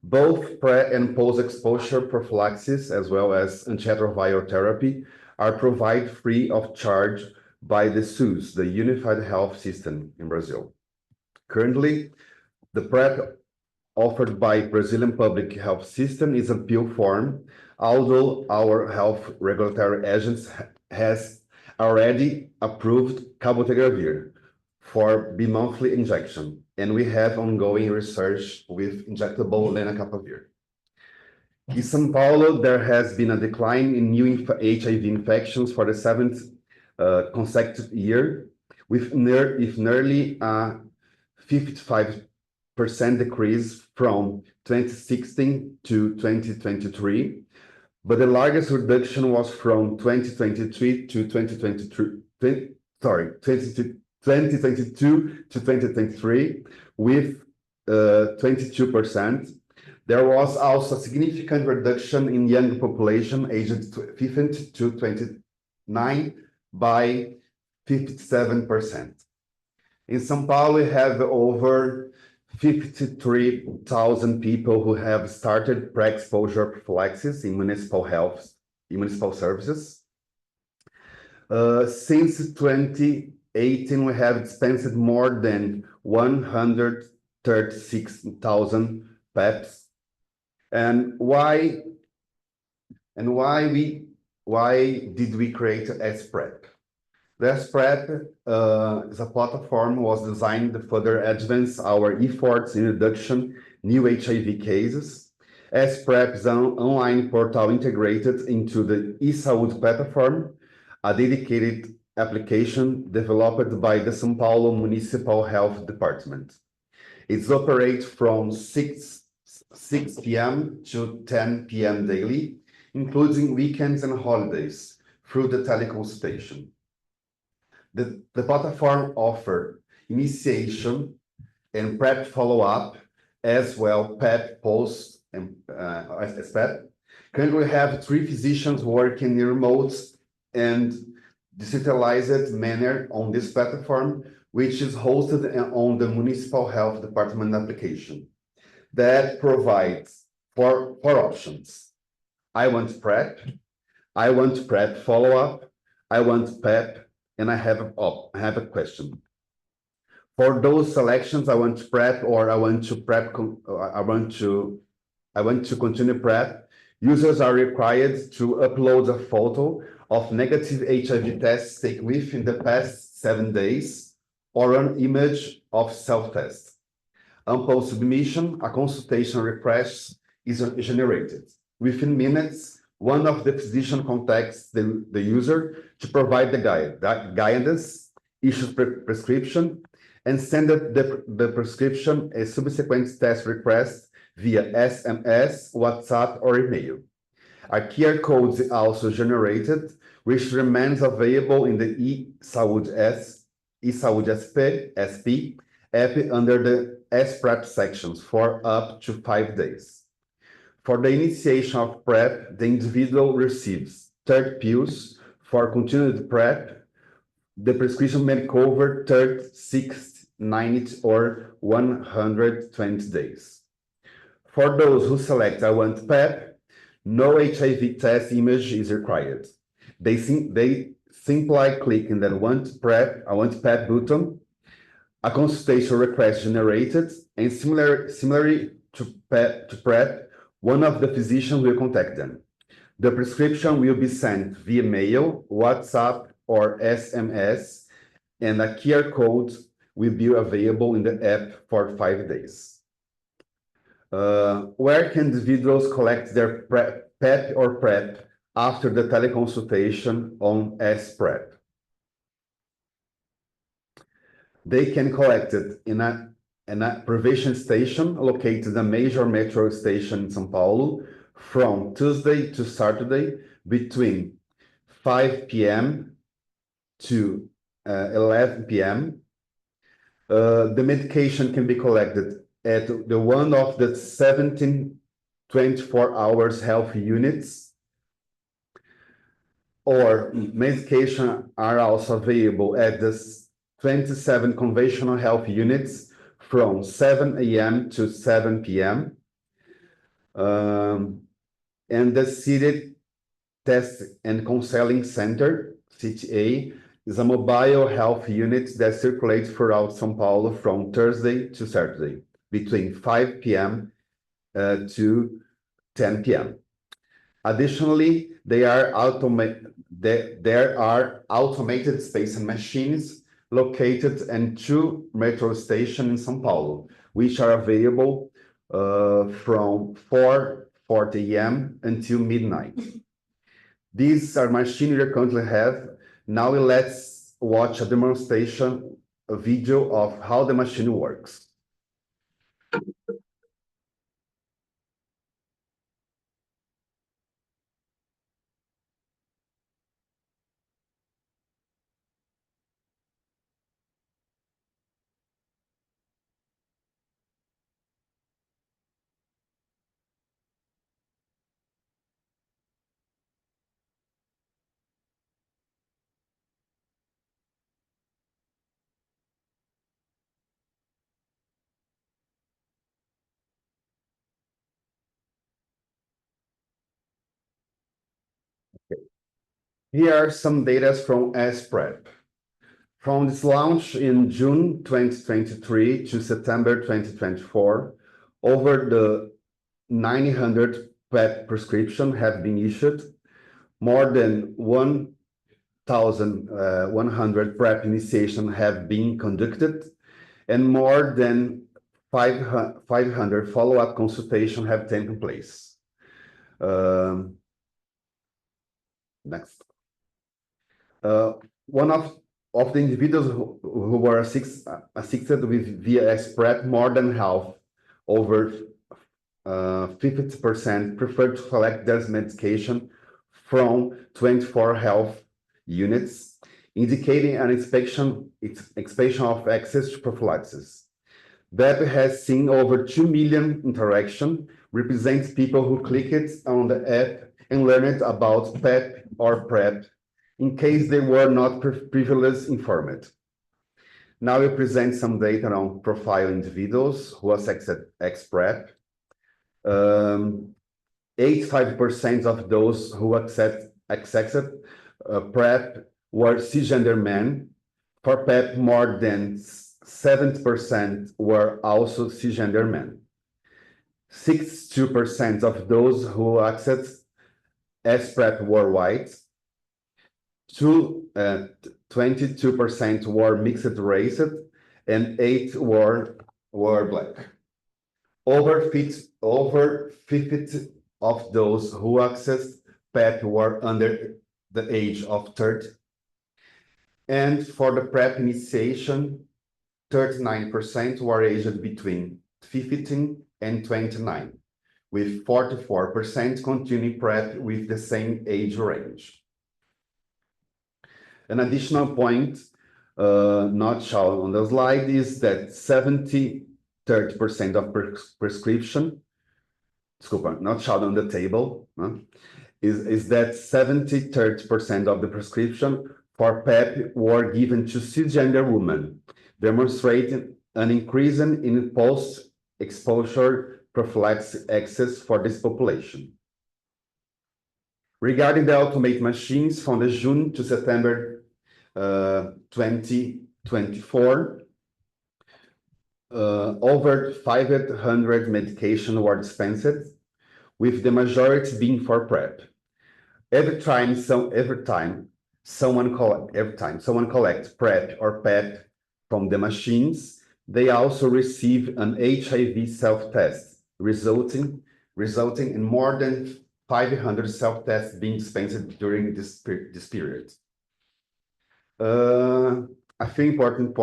Both pre and post-exposure prophylaxis, as well as antiretroviral therapy, are provided free of charge by the SUS, the Unified Health System in Brazil. Currently, the PrEP offered by Brazilian Public Health System is a pill form, although our health regulatory agents has already approved cabotegravir for bi-monthly injection, and we have ongoing research with injectable lenacapavir. In São Paulo, there has been a decline in new HIV infections for the seventh consecutive year, with nearly a 55% decrease from 2016 to 2023. But the largest reduction was from 2022 to 2023, with 22%. There was also a significant reduction in young population aged 15 to 29 by 57%. In São Paulo, we have over 53,000 people who have started pre-exposure prophylaxis in municipal services. Since 2018, we have dispensed more than 136,000 PEPs. And why did we create SPrep? The SPrep is a platform was designed to further advance our efforts in reduction new HIV cases. SPrep is an online portal integrated into the eSaúde platform, a dedicated application developed by the São Paulo Municipal Health Department. It's operates from 6 p.m. to 10 p.m. daily, including weekends and holidays, through the teleconsultation. The platform offers initiation and PrEP follow-up, as well PEP post and as PEP. Currently, we have 3 physicians working in remote and decentralized manner on this platform, which is hosted on the Municipal Health Department application that provides four options. I want PrEP, I want PrEP follow-up, I want PEP, and I have a question. For those selections, I want PrEP or I want to continue PrEP. Users are required to upload a photo of negative HIV tests taken within the past 7 days or an image of self-test. Upon submission, a consultation request is generated. Within minutes, one of the physicians contacts the user to provide the guidance, issue prescription, and send the prescription a subsequent test request via SMS, WhatsApp, or email. A QR code is also generated, which remains available in the eSaúde SP app under the SPrep sections for up to 5 days. For the initiation of PrEP, the individual receives 30 pills. For continued PrEP, the prescription may cover 30, 60, 90, or 120 days. For those who select I want PEP, no HIV test image is required. They simply click in the I want PrEP button, a consultation request generated, and similarly to PrEP, one of the physicians will contact them. The prescription will be sent via mail, WhatsApp, or SMS, and a QR code will be available in the app for 5 days. Where can individuals collect their PEP or PrEP after the teleconsultation on SPrep? They can collect it in a provision station located in a major metro station in São Paulo from Tuesday to Saturday between 5 p.m. to 11 p.m. The medication can be collected at the one of the 17 24 hours health units, or medication are also available at the 27 conventional health units from 7 a.m. to 7 p.m. And the City Test and Counseling Center, CTA, is a mobile health unit that circulates throughout São Paulo from Thursday to Saturday between 5 p.m. to 10 p.m. Additionally, there are automated space and machines located in 2 metro stations in São Paulo, which are available from 4 6:40 a.m. until midnight. These are machines we currently have. Now let's watch a demonstration, a video of how the machine works. Here are some data from SPrep. From its launch in June 2023 to September 2024, over the 900 PrEP prescriptions have been issued, more than 1,100 PrEP initiations have been conducted, and more than 500 follow-up consultations have taken place. Next. One of the individuals who were assisted with VS PrEP, more than half, over 50%, preferred to collect their medication from 24 health units, indicating an expansion of access to prophylaxis. BEP has seen over 2 million interactions, represents people who clicked on the app and learned about PEP or PrEP, in case they were not previously informed. Now we present some data on profile individuals who accessed PrEP. 85% of those who accessed PrEP were cisgender men. For PEP, more than 70% were also cisgender men. 62% of those who accessed PrEP were white. 22% were mixed race, and 8% were black. Over 50 of those who accessed PEP were under the age of 30. And for the PrEP initiation, 39% were aged between 15 and 29, with 44% continuing PrEP with the same age range. An additional point not shown on the slide is that 30% of prescription, not shown on the table, is that 30% of the prescription for PEP were given to cisgender women, demonstrating an increase in post-exposure prophylaxis access for this population. Regarding the automated machines from the June to September 2024, over 500 medications were dispensed, with the majority being for PrEP. Every time someone collects PrEP or PEP from the machines, they also receive an HIV self-test, resulting in more than 500 self-tests being dispensed during this period. I feel important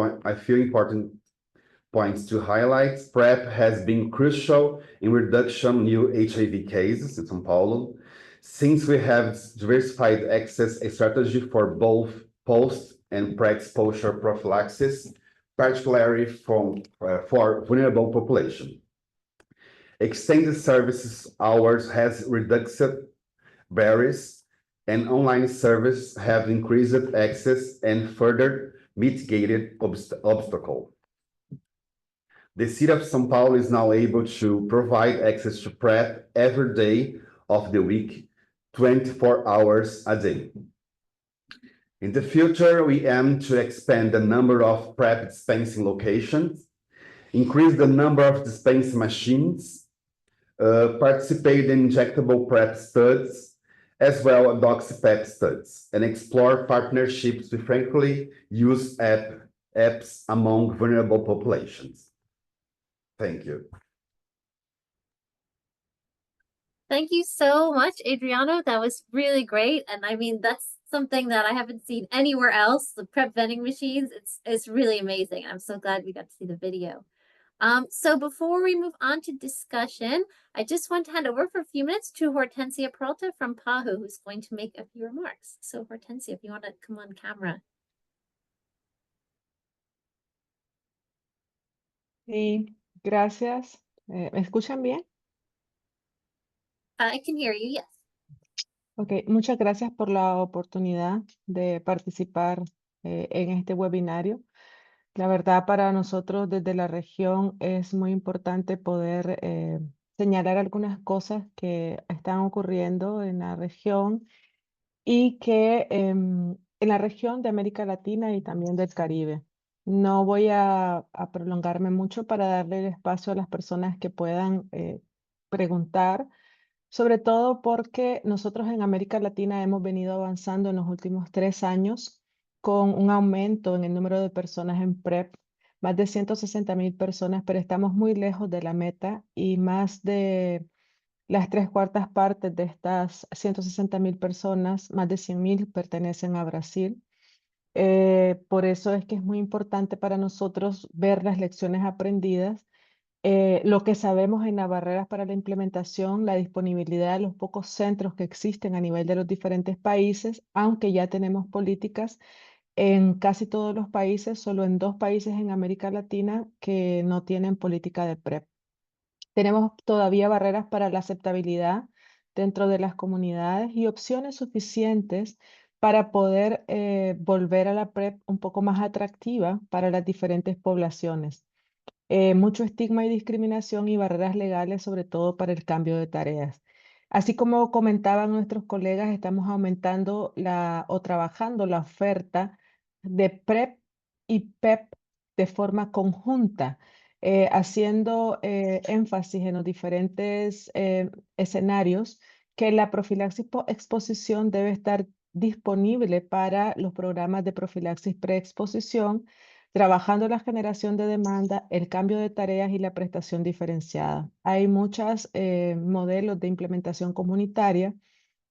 points to highlight. PrEP has been crucial in reduction new HIV cases in São Paulo, since we have diversified access strategy for both post and pre-exposure prophylaxis, particularly for vulnerable population. Extended services hours has reduced barriers, and online service have increased access and further mitigated obstacle. The city of São Paulo is now able to provide access to PrEP every day of the week, 24 hours a day. In the future, we aim to expand the number of PrEP dispensing locations, increase the number of dispensing machines, participate in injectable PrEP studies, as well as doxy-PEP studies, and explore partnerships with frequently used apps among vulnerable populations. Thank you. Thank you so much, Adriano. That was really great. And I mean, that's something that I haven't seen anywhere else. The prep vending machines, it's really amazing. I'm so glad we got to see the video. So before we move on to discussion, I just want to hand over for a few minutes to Hortensia Peralta from PAHO, who's going to make a few remarks. So Hortensia, if you want to come on camera. Sí, gracias. ¿Me escuchan bien? I can hear you, yes. Ok, muchas gracias por la oportunidad de participar en este webinario. La verdad, para nosotros desde la región es muy importante poder señalar algunas cosas que están ocurriendo en la región y que en la región de América Latina y también del Caribe. No voy a prolongarme mucho para darle el espacio a las personas que puedan preguntar, sobre todo porque nosotros en América Latina hemos venido avanzando en los últimos 3 años con un aumento en el número de personas en PrEP, más de 160.000 personas, pero estamos muy lejos de la meta y más de las 3/4 partes de estas 160.000 personas, más de 100.000 pertenecen a Brasil. Por eso es que es muy importante para nosotros ver las lecciones aprendidas, lo que sabemos en las barreras para la implementación, la disponibilidad de los pocos centros que existen a nivel de los diferentes países, aunque ya tenemos políticas en casi todos los países, solo en 2 países en América Latina que no tienen política de PrEP. Tenemos todavía barreras para la aceptabilidad dentro de las comunidades y opciones suficientes para poder volver a la PrEP un poco más atractiva para las diferentes poblaciones. Mucho estigma y discriminación y barreras legales, sobre todo para el cambio de tareas. Así como comentaban nuestros colegas, estamos aumentando o trabajando la oferta de PrEP y PEP de forma conjunta, haciendo énfasis en los diferentes escenarios que la profilaxis exposición debe estar disponible para los programas de profilaxis preexposición, trabajando la generación de demanda, el cambio de tareas y la prestación diferenciada. Hay muchos modelos de implementación comunitaria,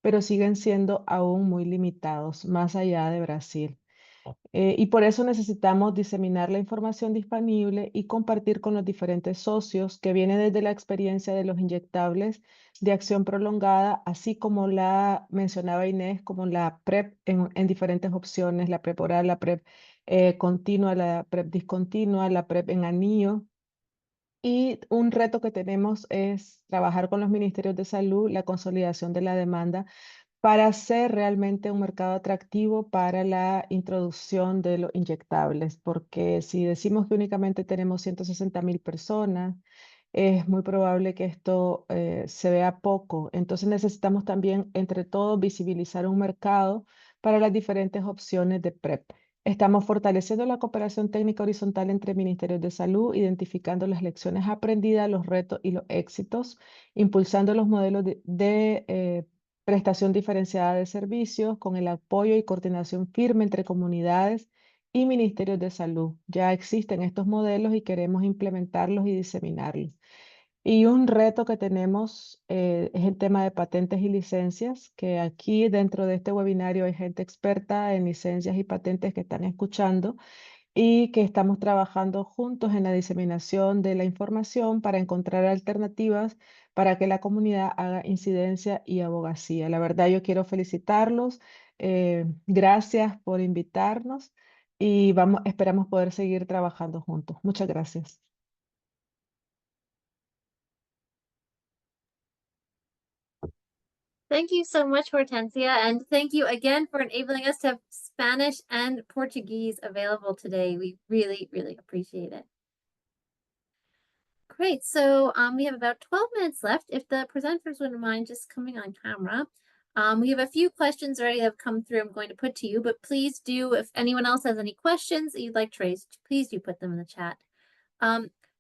pero siguen siendo aún muy limitados, más allá de Brasil. Y por eso necesitamos diseminar la información disponible y compartir con los diferentes socios que viene desde la experiencia de los inyectables de acción prolongada, así como la mencionaba Inés, como la PrEP en diferentes opciones, la PrEP oral, la PrEP continua, la PrEP discontinua, la PrEP en anillo. Y un reto que tenemos es trabajar con los ministerios de salud, la consolidación de la demanda para hacer realmente un mercado atractivo para la introducción de los inyectables, porque si decimos que únicamente tenemos 160.000 personas, es muy probable que esto se vea poco. Entonces necesitamos también, entre todos, visibilizar un mercado para las diferentes opciones de PrEP. Estamos fortaleciendo la cooperación técnica horizontal entre ministerios de salud, identificando las lecciones aprendidas, los retos y los éxitos, impulsando los modelos de prestación diferenciada de servicios con el apoyo y coordinación firme entre comunidades y ministerios de salud. Ya existen estos modelos y queremos implementarlos y diseminarlos. Y un reto que tenemos es el tema de patentes y licencias, que aquí dentro de este webinario hay gente experta en licencias y patentes que están escuchando y que estamos trabajando juntos en la diseminación de la información para encontrar alternativas para que la comunidad haga incidencia y abogacía. La verdad, yo quiero felicitarlos. Gracias por invitarnos y esperamos poder seguir trabajando juntos. Muchas gracias. Thank you so much, Hortensia, and thank you again for enabling us to have Spanish and Portuguese available today. We really, really appreciate it. Great, so we have about 12 minutes left. If the presenters wouldn't mind just coming on camera. We have a few questions already that have come through I'm going to put to you, but please do, if anyone else has any questions that you'd like to raise, please do put them in the chat.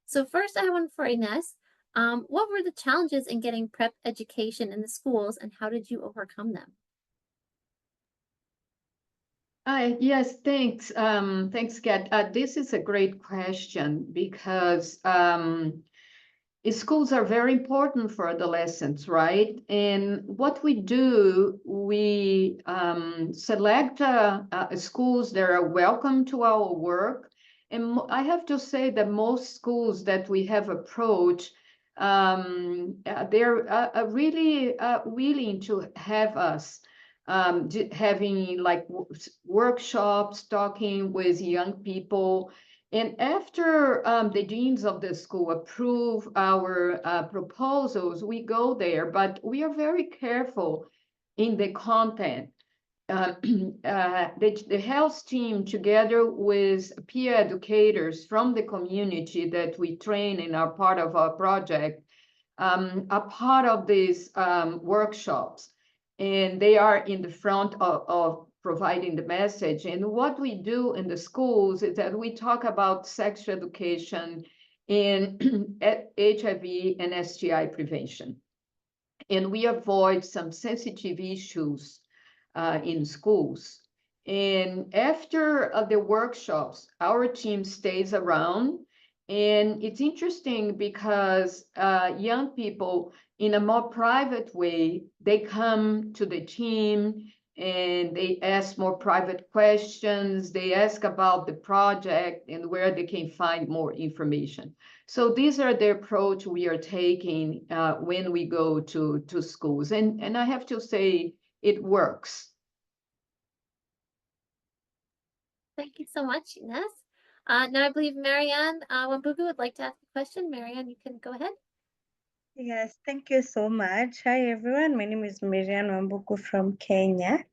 So first I have one for Ines. What were the challenges in getting PrEP education in the schools and how did you overcome them? Yes, thanks. Thanks, Kat. This is a great question because schools are very important for adolescents, right? And what we do, we select schools that are welcome to our work. And I have to say that most schools that we have approached, they're really willing to have us having like workshops, talking with young people. And after the deans of the school approve our proposals, we go there, but we are very careful in the content. The health team, together with peer educators from the community that we train and are part of our project, are part of these workshops. And they are in the front of providing the message. And what we do in the schools is that we talk about sex education and HIV and STI prevention. And we avoid some sensitive issues in schools. And after the workshops, our team stays around. And it's interesting because young people, in a more private way, they come to the team and they ask more private questions. They ask about the project and where they can find more information. So these are the approach we are taking when we go to schools. And I have to say, it works. Thank you so much, Ines. Now I believe Marianne Wambugu would like to ask a question. Marianne, you can go ahead. Yes, thank you so much. Hi, everyone. My name is Marianne Wambugu from Kenya.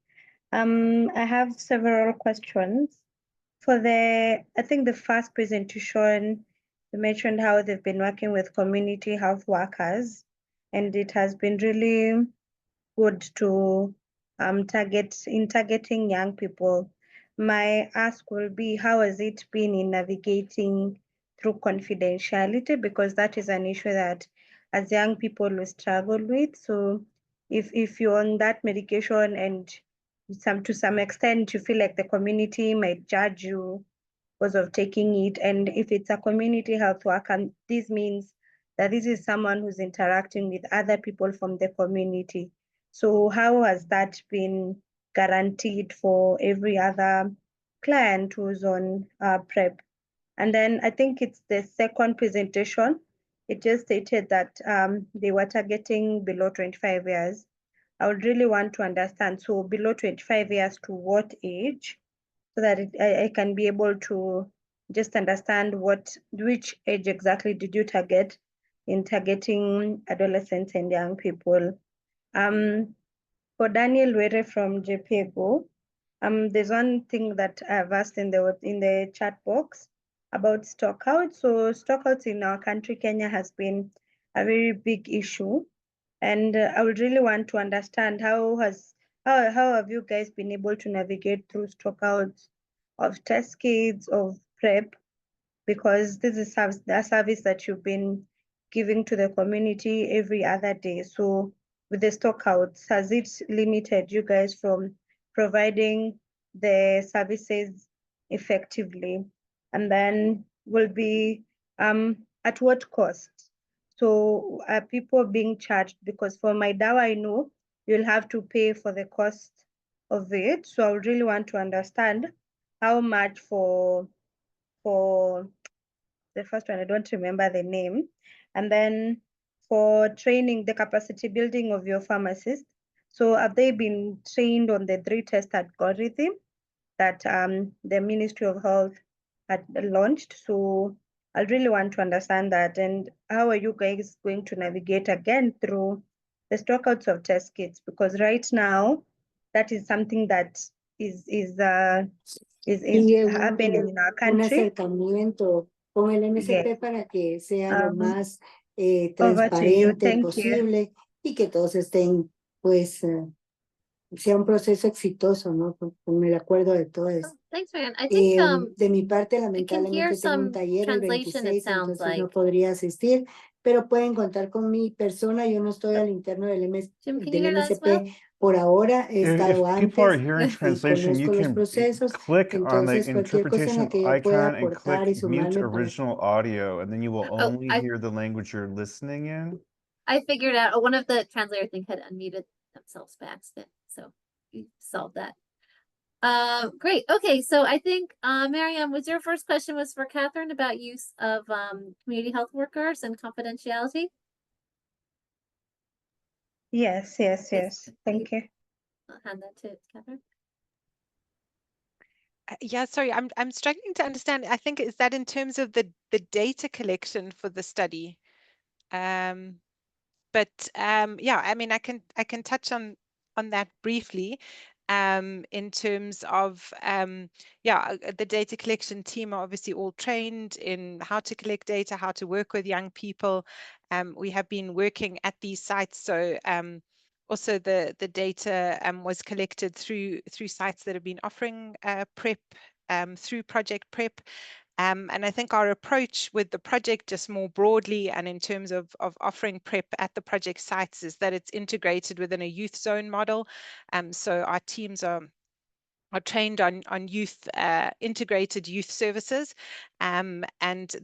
I have several questions. For I think the first presentation, you mentioned how they've been working with community health workers, and it has been really good to targeting young people. My ask will be, how has it been in navigating through confidentiality? Because that is an issue that as young people we struggle with. So if you're on that medication and to some extent you feel like the community might judge you because of taking it, and if it's a community health worker, this means that this is someone who's interacting with other people from the community. So how has that been guaranteed for every other client who's on PrEP? And then I think it's the second presentation. It just stated that they were targeting below 25 years. I would really want to understand, so below 25 years to what age, so that I can be able to just understand which age exactly did you target in targeting adolescents and young people. For Daniel Were from Jhpiego, there's one thing that I've asked in the chat box about stockouts. So stockouts in our country, Kenya, has been a very big issue. And I would really want to understand how have you guys been able to navigate through stockouts of test kits, of PrEP, because this is a service that you've been giving to the community every other day. So with the stockouts, has it limited you guys from providing the services effectively? And then will be at what cost? So are people being charged? Because for my DAWA, I know you'll have to pay for the cost of it. So I would really want to understand how much for the first one, I don't remember the name. And then for training, the capacity building of your pharmacists. So have they been trained on the 3-test algorithm that the Ministry of Health had launched? So I really want to understand that. And how are you guys going to navigate again through the stockouts of test kits? Because right now, that is something that is happening in our Un country. acercamiento con el MSP Yes. para que sea lo más Over to you. transparente Thank you. posible y que todos estén, pues, sea un proceso exitoso, ¿no? Con el acuerdo de todos. Oh, thanks, Marianne. I think De mi parte, I can hear lamentablemente tengo un some taller el translation. 26, It sounds entonces no like. podría asistir, pero pueden contar con mi persona. Yo no estoy al interno del Jim, can you hear that as MSP well? por ahora he estado If people are antes hearing y translation, you conozco los can procesos, click on the entonces cualquier cosa en la interpretation que yo pueda icon and aportar y click mute sumarme para... original audio, and then you will Oh, only hear the language you're listening in. I figured out, one of the translators, I think, had unmuted themselves by accident, so we solved that. Great. Okay, so I think, Mariam, was your first question was for Catherine about use of community health workers and confidentiality? Yes. Thank you. I'll hand that to Catherine. Yeah, sorry, I'm struggling to understand. I think is that in terms of the data collection for the study. But yeah, I mean, I can touch on that briefly. In terms of yeah, the data collection team are obviously all trained in how to collect data, how to work with young people. We have been working at these sites, so also the data was collected through sites that have been offering PrEP through Project PrEP. And I think our approach with the project, just more broadly and in terms of offering PrEP at the project sites, is that it's integrated within a youth zone model. So our teams are trained on youth integrated youth services, and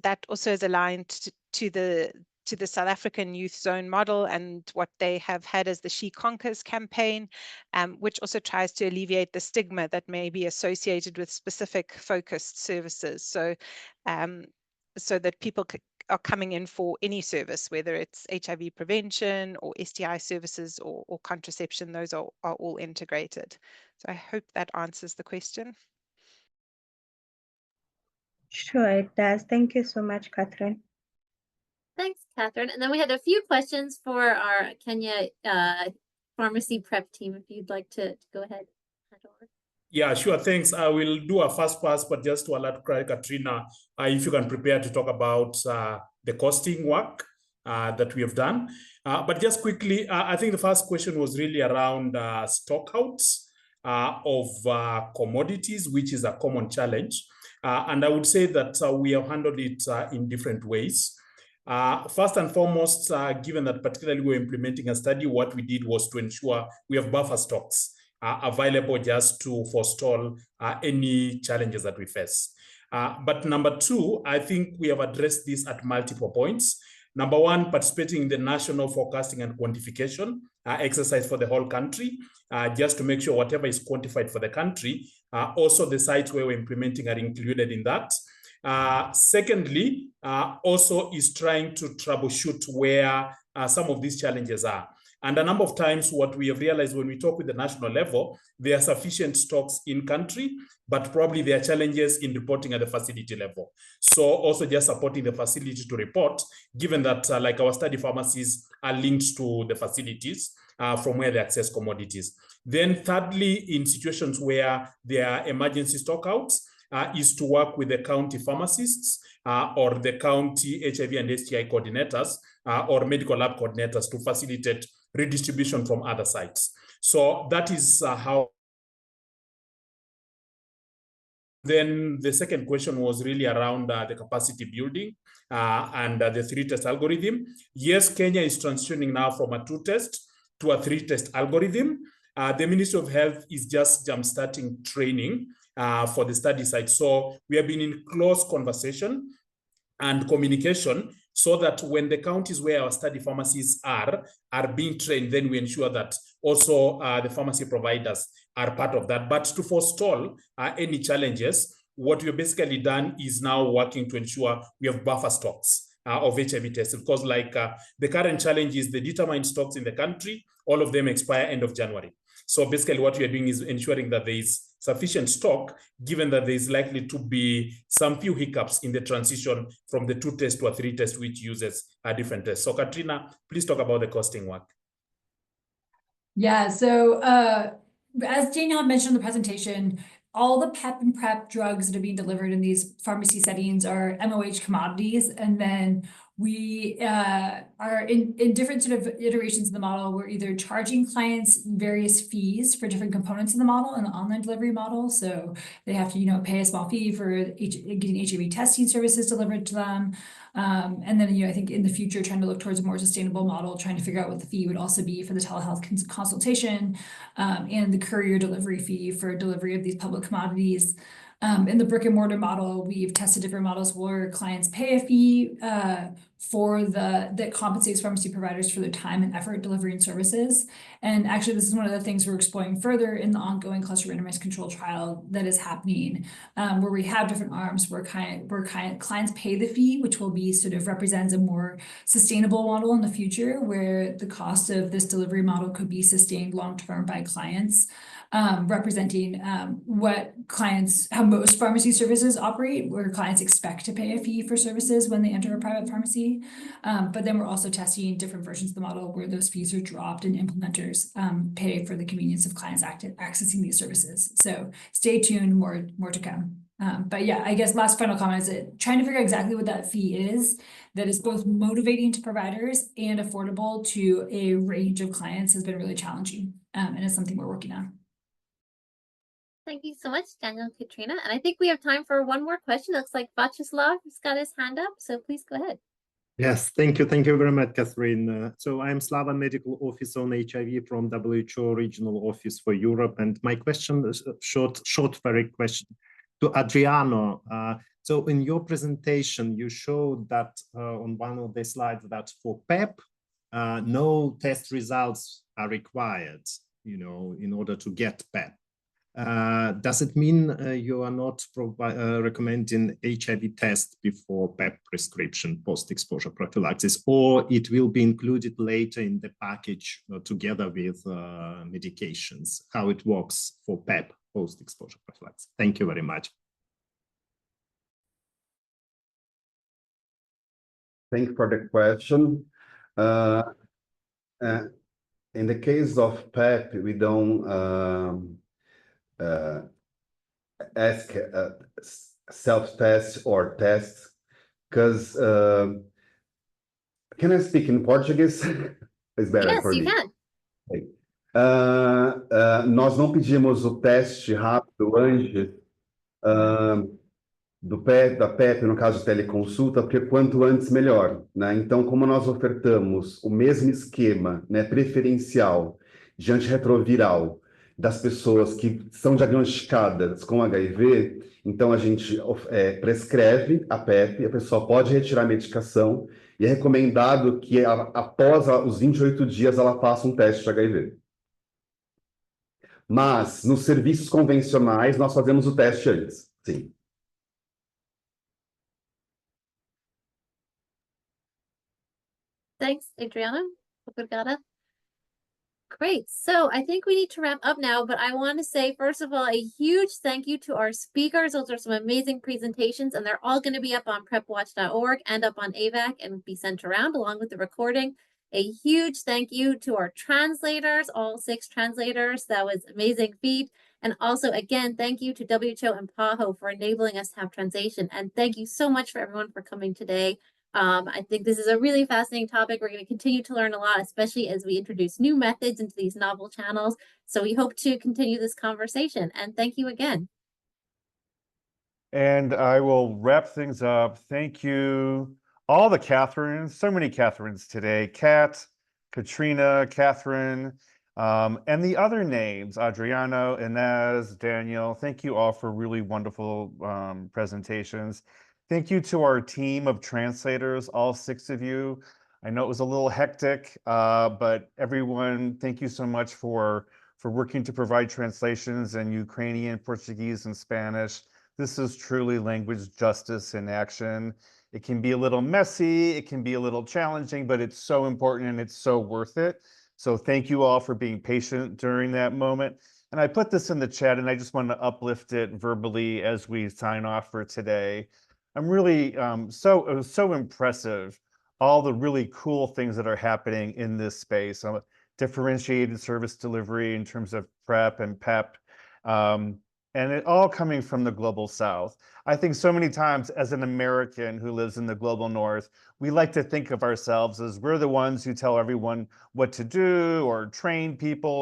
that also is aligned to the South African Youth Zone model and what they have had as the She Conquers campaign, which also tries to alleviate the stigma that may be associated with specific focused services. So, so that people are coming in for any service, whether it's HIV prevention or STI services or contraception, those are all integrated. So I hope that answers the question. Sure, it does. Thank you so much, Catherine. Thanks, Catherine. And then we had a few questions for our Kenya pharmacy prep team, if you'd like to go ahead. Yeah, sure. Thanks. I will do a fast pass, but just to alert Katrina, if you can prepare to talk about the costing work that we have done. But just quickly, I think the first question was really around stockouts of commodities, which is a common challenge. And I would say that we have handled it in different ways. First and foremost, given that particularly we're implementing a study, what we did was to ensure we have buffer stocks available just to forestall any challenges that we face. But number two, I think we have addressed this at multiple points. Number one, participating in the national forecasting and quantification exercise for the whole country, just to make sure whatever is quantified for the country, also the sites where we're implementing are included in that. Secondly, also is trying to troubleshoot where some of these challenges are. And a number of times what we have realized when we talk with the national level, there are sufficient stocks in country, but probably there are challenges in reporting at the facility level. So also just supporting the facility to report, given that like our study pharmacies are linked to the facilities from where they access commodities. Then thirdly, in situations where there are emergency stockouts, is to work with the county pharmacists or the county HIV and STI coordinators or medical lab coordinators to facilitate redistribution from other sites. So that is how. Then the second question was really around the capacity building and the 3-test algorithm. Yes, Kenya is transitioning now from a 2-test to a 3-test algorithm. The Ministry of Health is just jump-starting training for the study site. So we have been in close conversation and communication so that when the counties where our study pharmacies are being trained, then we ensure that also the pharmacy providers are part of that. But to forestall any challenges, what we've basically done is now working to ensure we have buffer stocks of HIV tests, because like the current challenge is the determined stocks in the country, all of them expire end of January. So basically what we are doing is ensuring that there is sufficient stock, given that there is likely to be some few hiccups in the transition from the 2-test to a 3-test, which uses a different test. So Katrina, please talk about the costing work. Yeah, so as Danielle mentioned in the presentation, all the PEP and PrEP drugs that are being delivered in these pharmacy settings are MOH commodities. And then We are in different sort of iterations of the model. We're either charging clients various fees for different components of the model in the online delivery model. So they have to, pay a small fee for getting HIV testing services delivered to them. And then, I think in the future, trying to look towards a more sustainable model, trying to figure out what the fee would also be for the telehealth consultation, and the courier delivery fee for delivery of these public commodities. In the brick and mortar model, we've tested different models where clients pay a fee that compensates pharmacy providers for their time and effort delivering services. And actually, this is one of the things we're exploring further in the ongoing cluster randomized control trial that is happening, where we have different arms where clients pay the fee, which will be sort of represents a more sustainable model in the future, where the cost of this delivery model could be sustained long-term by clients. Representing how most pharmacy services operate, where clients expect to pay a fee for services when they enter a private pharmacy. But then we're also testing different versions of the model where those fees are dropped and implementers pay for the convenience of clients accessing these services. So stay tuned, more to come. But yeah, I guess last final comment is that trying to figure out exactly what that fee is that is both motivating to providers and affordable to a range of clients has been really challenging, and it's something we're working on. Thank you so much, Daniel and Katrina. And I think we have time for one more question. It looks like Vyacheslav has got his hand up, so please go ahead. Yes, thank you. Thank you very much, Catherine. So I'm Slava, Medical Officer on HIV from WHO Regional Office for Europe. And my question is a short very question to Adriano. So in your presentation, you showed that on one of the slides that for PEP, no test results are required, in order to get PEP. Does it mean you are not recommending HIV test before PEP prescription post-exposure prophylaxis, or it will be included later in the package together with medications? How it works for PEP post-exposure prophylaxis? Thank you very much. Thank you for the question. In the case of PEP, we don't ask self-test or test, because can I speak in Portuguese? It's better Yes, for you me. can. Okay. Nós não pedimos o teste rápido antes da PEP, no caso de teleconsulta, porque quanto antes melhor, né? Então, como nós ofertamos o mesmo esquema, né, preferencial de antirretroviral das pessoas que são diagnosticadas com HIV, então a gente prescreve a PEP, a pessoa pode retirar a medicação e é recomendado que após os 28 dias ela faça um teste de HIV. Mas nos serviços convencionais nós fazemos o teste antes, sim. Thanks, Adriano. Obrigada. Great. So I think we need to wrap up now, but I want to say, first of all, a huge thank you to our speakers. Those are some amazing presentations, and they're all going to be up on prepwatch.org and up on AVAC and be sent around along with the recording. A huge thank you to our translators, all 6 translators. That was amazing feat. And also, again, thank you to WHO and PAHO for enabling us to have translation. And thank you so much for everyone for coming today. I think this is a really fascinating topic. We're going to continue to learn a lot, especially as we introduce new methods into these novel channels. So we hope to continue this conversation. And thank you again. And I will wrap things up. Thank you, all the Catherines, so many Catherines today. Kat, Katrina, Catherine, and the other names, Adriano, Ines, Daniel. Thank you all for really wonderful presentations. Thank you to our team of translators, all 6 of you. I know it was a little hectic, but everyone, thank you so much for working to provide translations in Ukrainian, Portuguese, and Spanish. This is truly language justice in action. It can be a little messy, it can be a little challenging, but it's so important and it's so worth it. So thank you all for being patient during that moment. And I put this in the chat and I just want to uplift it verbally as we sign off for today. I'm really it was so impressive, all the really cool things that are happening in this space. Differentiated service delivery in terms of PrEP and PEP. And and it all coming from the global South. I think so many times as an American who lives in the global North, we like to think of ourselves as we're the ones who tell everyone what to do or train people,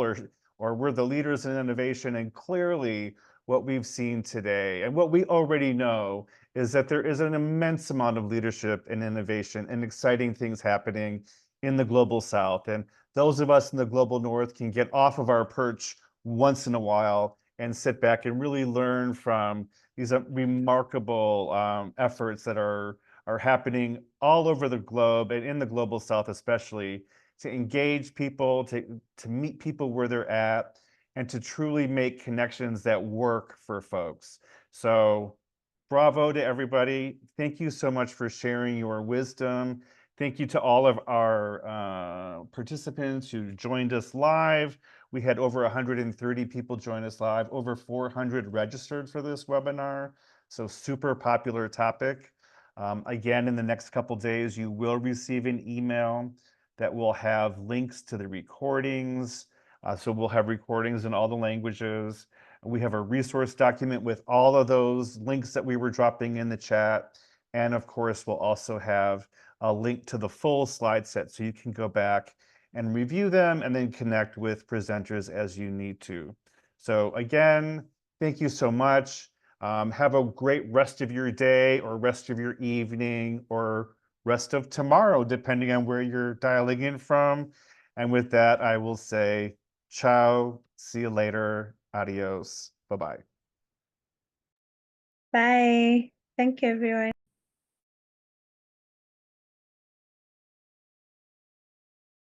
or we're the leaders in innovation. And clearly what we've seen today and what we already know is that there is an immense amount of leadership and innovation and exciting things happening in the global South. And those of us in the global North can get off of our perch once in a while and sit back and really learn from these remarkable efforts that are happening all over the globe and in the global South, especially to engage people, to meet people where they're at, and to truly make connections that work for folks. So bravo to everybody. Thank you so much for sharing your wisdom. Thank you to all of our participants who joined us live. We had over 130 people join us live, over 400 registered for this webinar. So super popular topic. Again, in the next couple days, you will receive an email that will have links to the recordings. So we'll have recordings in all the languages. We have a resource document with all of those links that we were dropping in the chat. And of course, we'll also have a link to the full slide set so you can go back and review them and then connect with presenters as you need to. So again, thank you so much. Have a great rest of your day or rest of your evening or rest of tomorrow, depending on where you're dialing in from. And with that, I will say, ciao, see you later, adios, bye-bye. Bye. Thank you, everyone.